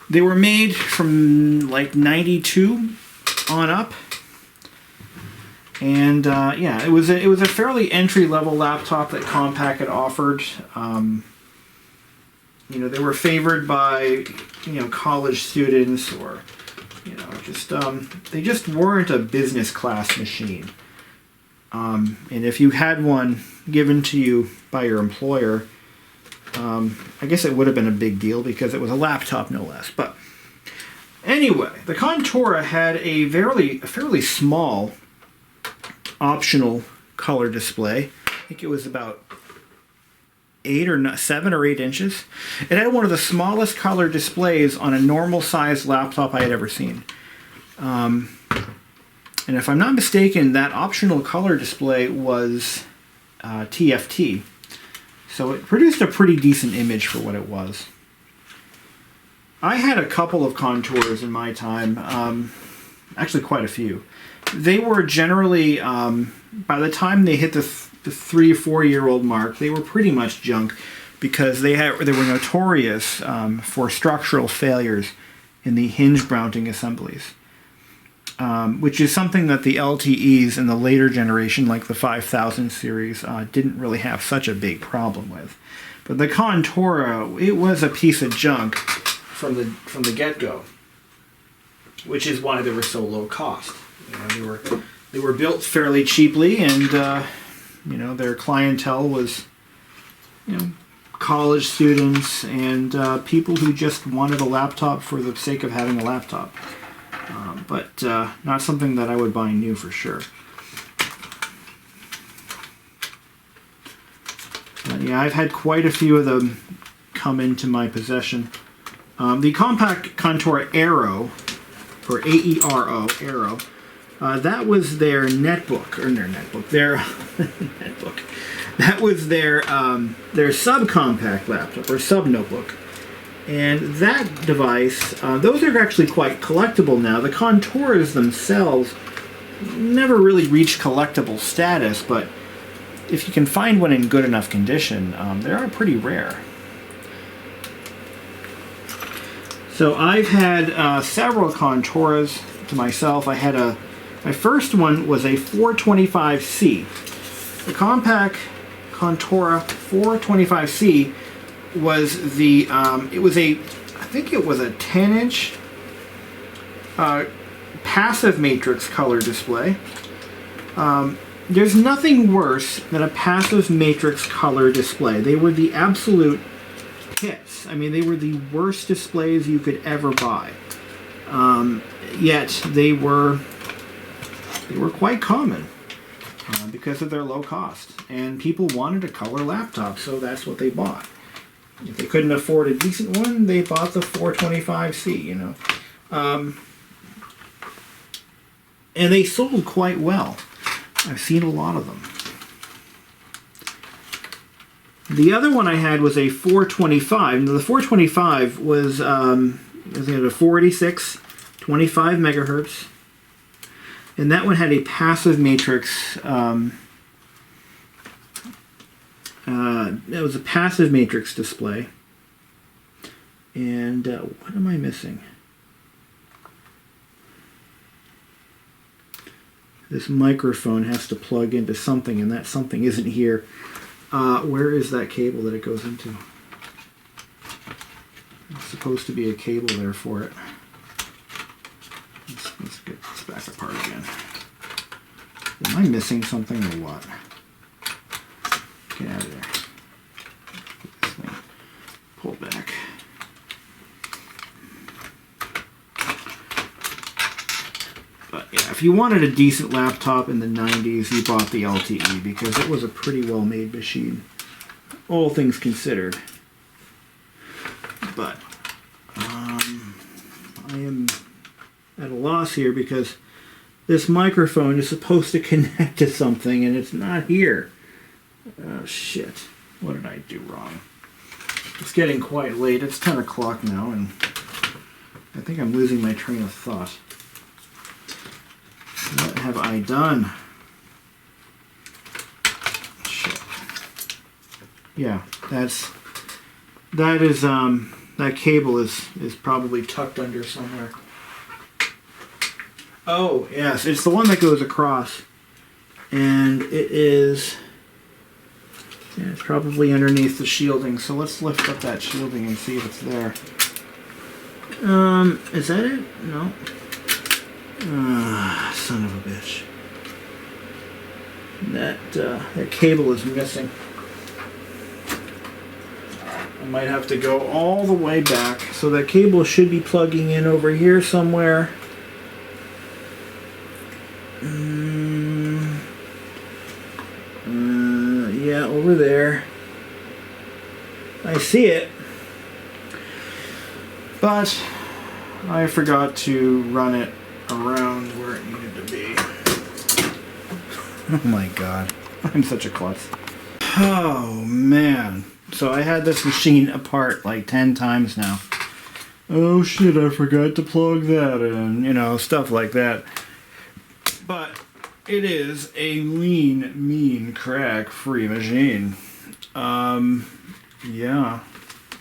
They were made from like 92 on up. And yeah, it was a fairly entry-level laptop that Compaq had offered. You know, they were favored by, you know, college students, or, you know, just they just weren't a business class machine. And if you had one given to you by your employer, I guess it would have been a big deal because it was a laptop, no less. But anyway, the Contora had a fairly small optional color display. I think it was about 7 or 8 inches. It had one of the smallest color displays on a normal sized laptop I had ever seen. And if I'm not mistaken, that optional color display was TFT. So it produced a pretty decent image for what it was. I had a couple of Contours in my time, actually quite a few. They were generally, by the time they hit the 3 or 4 year old mark, they were pretty much junk because they were notorious for structural failures in the hinge mounting assemblies, which is something that the LTEs in the later generation, like the 5000 series, didn't really have such a big problem with. But the Contora, it was a piece of junk from the get-go, which is why they were so low cost. You know, they were built fairly cheaply, and you know, their clientele was, you know, college students and people who just wanted a laptop for the sake of having a laptop. But not something that I would buy new for sure. But yeah, I've had quite a few of them come into my possession. The Compaq Contour Aero, or AERO, Aero, that was their netbook, their netbook. That was their subcompact laptop, or sub-notebook. And that device, those are actually quite collectible now. The Contours themselves never really reached collectible status, but if you can find one in good enough condition, they are pretty rare. So I've had several Contours to myself. My first one was a 425C. The Compaq Contora 425C was I think it was a 10-inch passive matrix color display. There's nothing worse than a passive matrix color display. They were the absolute hits. I mean, they were the worst displays you could ever buy. Yet they were quite common because of their low cost. And people wanted a color laptop, so that's what they bought. If they couldn't afford a decent one, they bought the 425C, you know. And they sold quite well. I've seen a lot of them. The other one I had was a 425. Now, the 425 was a 486, 25 megahertz. And that one had a passive matrix. It was a passive matrix display. And what am I missing? This microphone has to plug into something, and that something isn't here. Where is that cable that it goes into? There's supposed to be a cable there for it. Let's get this back apart again. Am I missing something or what? Get out of there. Get this thing pulled back. But yeah, if you wanted a decent laptop in the 90s, you bought the LTE because it was a pretty well-made machine, all things considered. But I am at a loss here because this microphone is supposed to connect to something and it's not here. Oh shit, what did I do wrong? It's getting quite late. It's 10 o'clock now and I think I'm losing my train of thought. What have I done? Shit. Yeah, that cable is probably tucked under somewhere. Oh, yes, it's the one that goes across. And it Yeah, it's probably underneath the shielding, so let's lift up that shielding and see if it's there. Is that it? No. Ah, son of a bitch. That cable is missing. I might have to go all the way back. So that cable should be plugging in over here somewhere. Yeah, over there. I see it. But I forgot to run it around where it needed to be. Oh my god. I'm such a klutz. Oh man. So I had this machine apart like 10 times now. Oh shit, I forgot to plug that in. You know, stuff like that. But it is a lean, mean, crack-free machine. Yeah,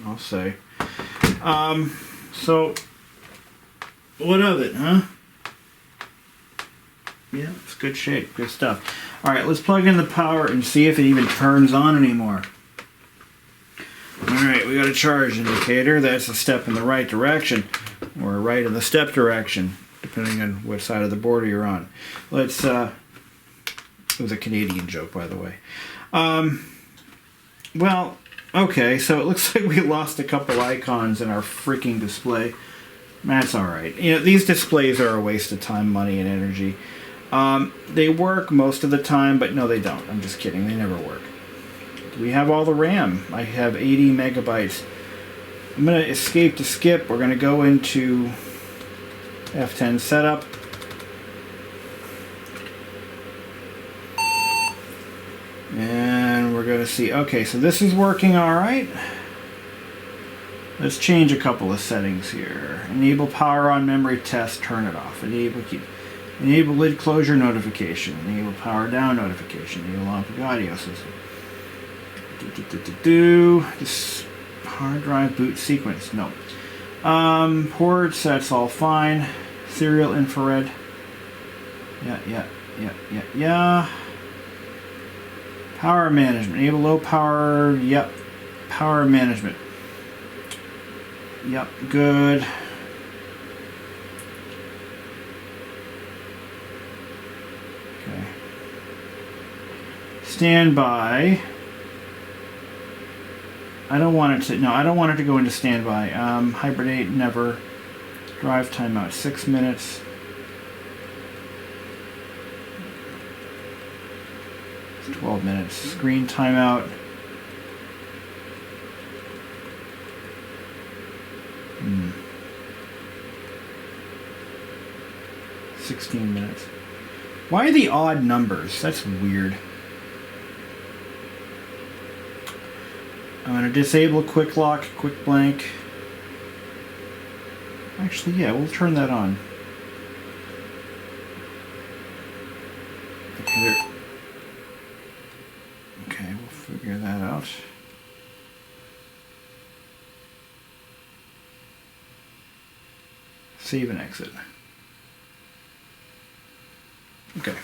I'll say. So, what of it, huh? Yeah, it's good shape, good stuff. Alright, let's plug in the power and see if it even turns on anymore. Alright, we got a charge indicator. That's a step in the right direction, or right in the step direction, depending on what side of the border you're on. Let's, it was a Canadian joke, by the way. Well, okay, so it looks like we lost a couple icons in our freaking display. That's alright. You know, these displays are a waste of time, money, and energy. They work most of the time, but no, they don't. I'm just kidding. They never work. Do we have all the RAM? I have 80 megabytes. I'm going to escape to skip. We're going to go into F10 setup. And we're going to see, okay, so this is working all right. Let's change a couple of settings here. Enable power on memory test, turn it off. Enable lid closure notification. Enable power down notification. Enable on audio system. This hard drive boot sequence. No. Ports, that's all fine. Serial infrared. Yeah. Power management. Enable low power. Yep. Power management. Yep. Good. Okay. Standby. I don't want it to. No, I don't want it to go into standby. Hibernate. Never. Drive timeout. 6 minutes. It's 12 minutes. Screen timeout. 16 minutes. Why are the odd numbers? That's weird. I'm going to disable quick lock, quick blank. Actually, yeah, we'll turn that on. Okay, we'll figure that out. Save and exit. Okay.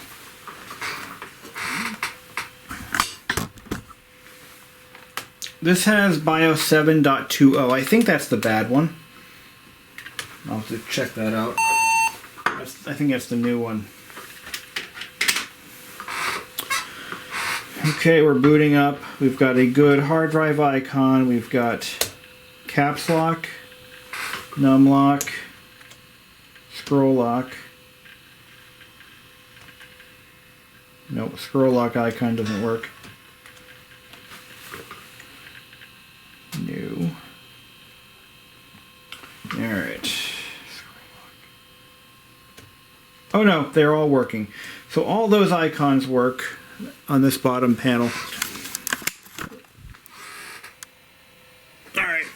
This has BIOS 7.20. I think that's the bad one. I'll have to check that out. I think that's the new one. Okay, we're booting up. We've got a good hard drive icon. We've got caps lock, num lock, scroll lock. Nope, scroll lock icon doesn't work. New. Alright. Oh no, they're all working. So all those icons work on this bottom panel. Alright.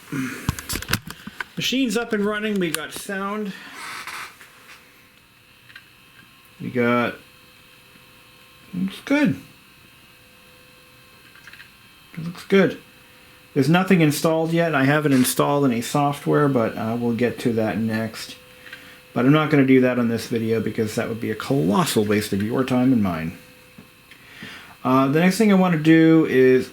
Machine's up and running. We got sound. We got... Looks good. It looks good. There's nothing installed yet. I haven't installed any software, but we'll get to that next. But I'm not going to do that on this video because that would be a colossal waste of your time and mine. The next thing I want to do is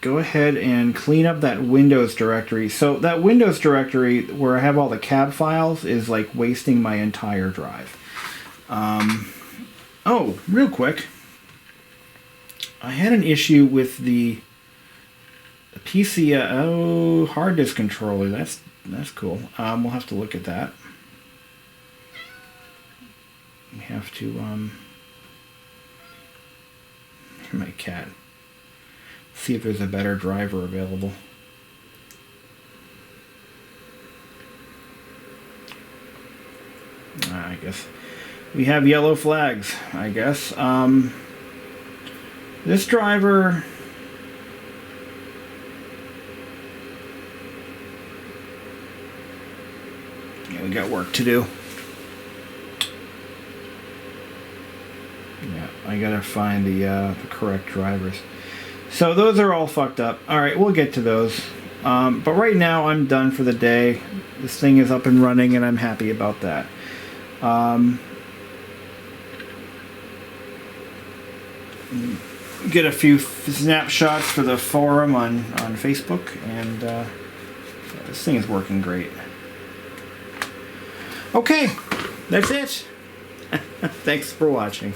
go ahead and clean up that Windows directory. So that Windows directory where I have all the cab files is like wasting my entire drive. Oh, real quick. I had an issue with the PCIe hard disk controller. That's cool. We'll have to look at that. We have to my cat. See if there's a better driver available. I guess we have yellow flags, I guess. This driver, yeah, we got work to do. Yeah, I gotta find the correct drivers. So those are all fucked up. Alright, we'll get to those. But right now I'm done for the day. This thing is up and running and I'm happy about that. Get a few snapshots for the forum on Facebook, and this thing is working great. Okay, that's it. Thanks for watching.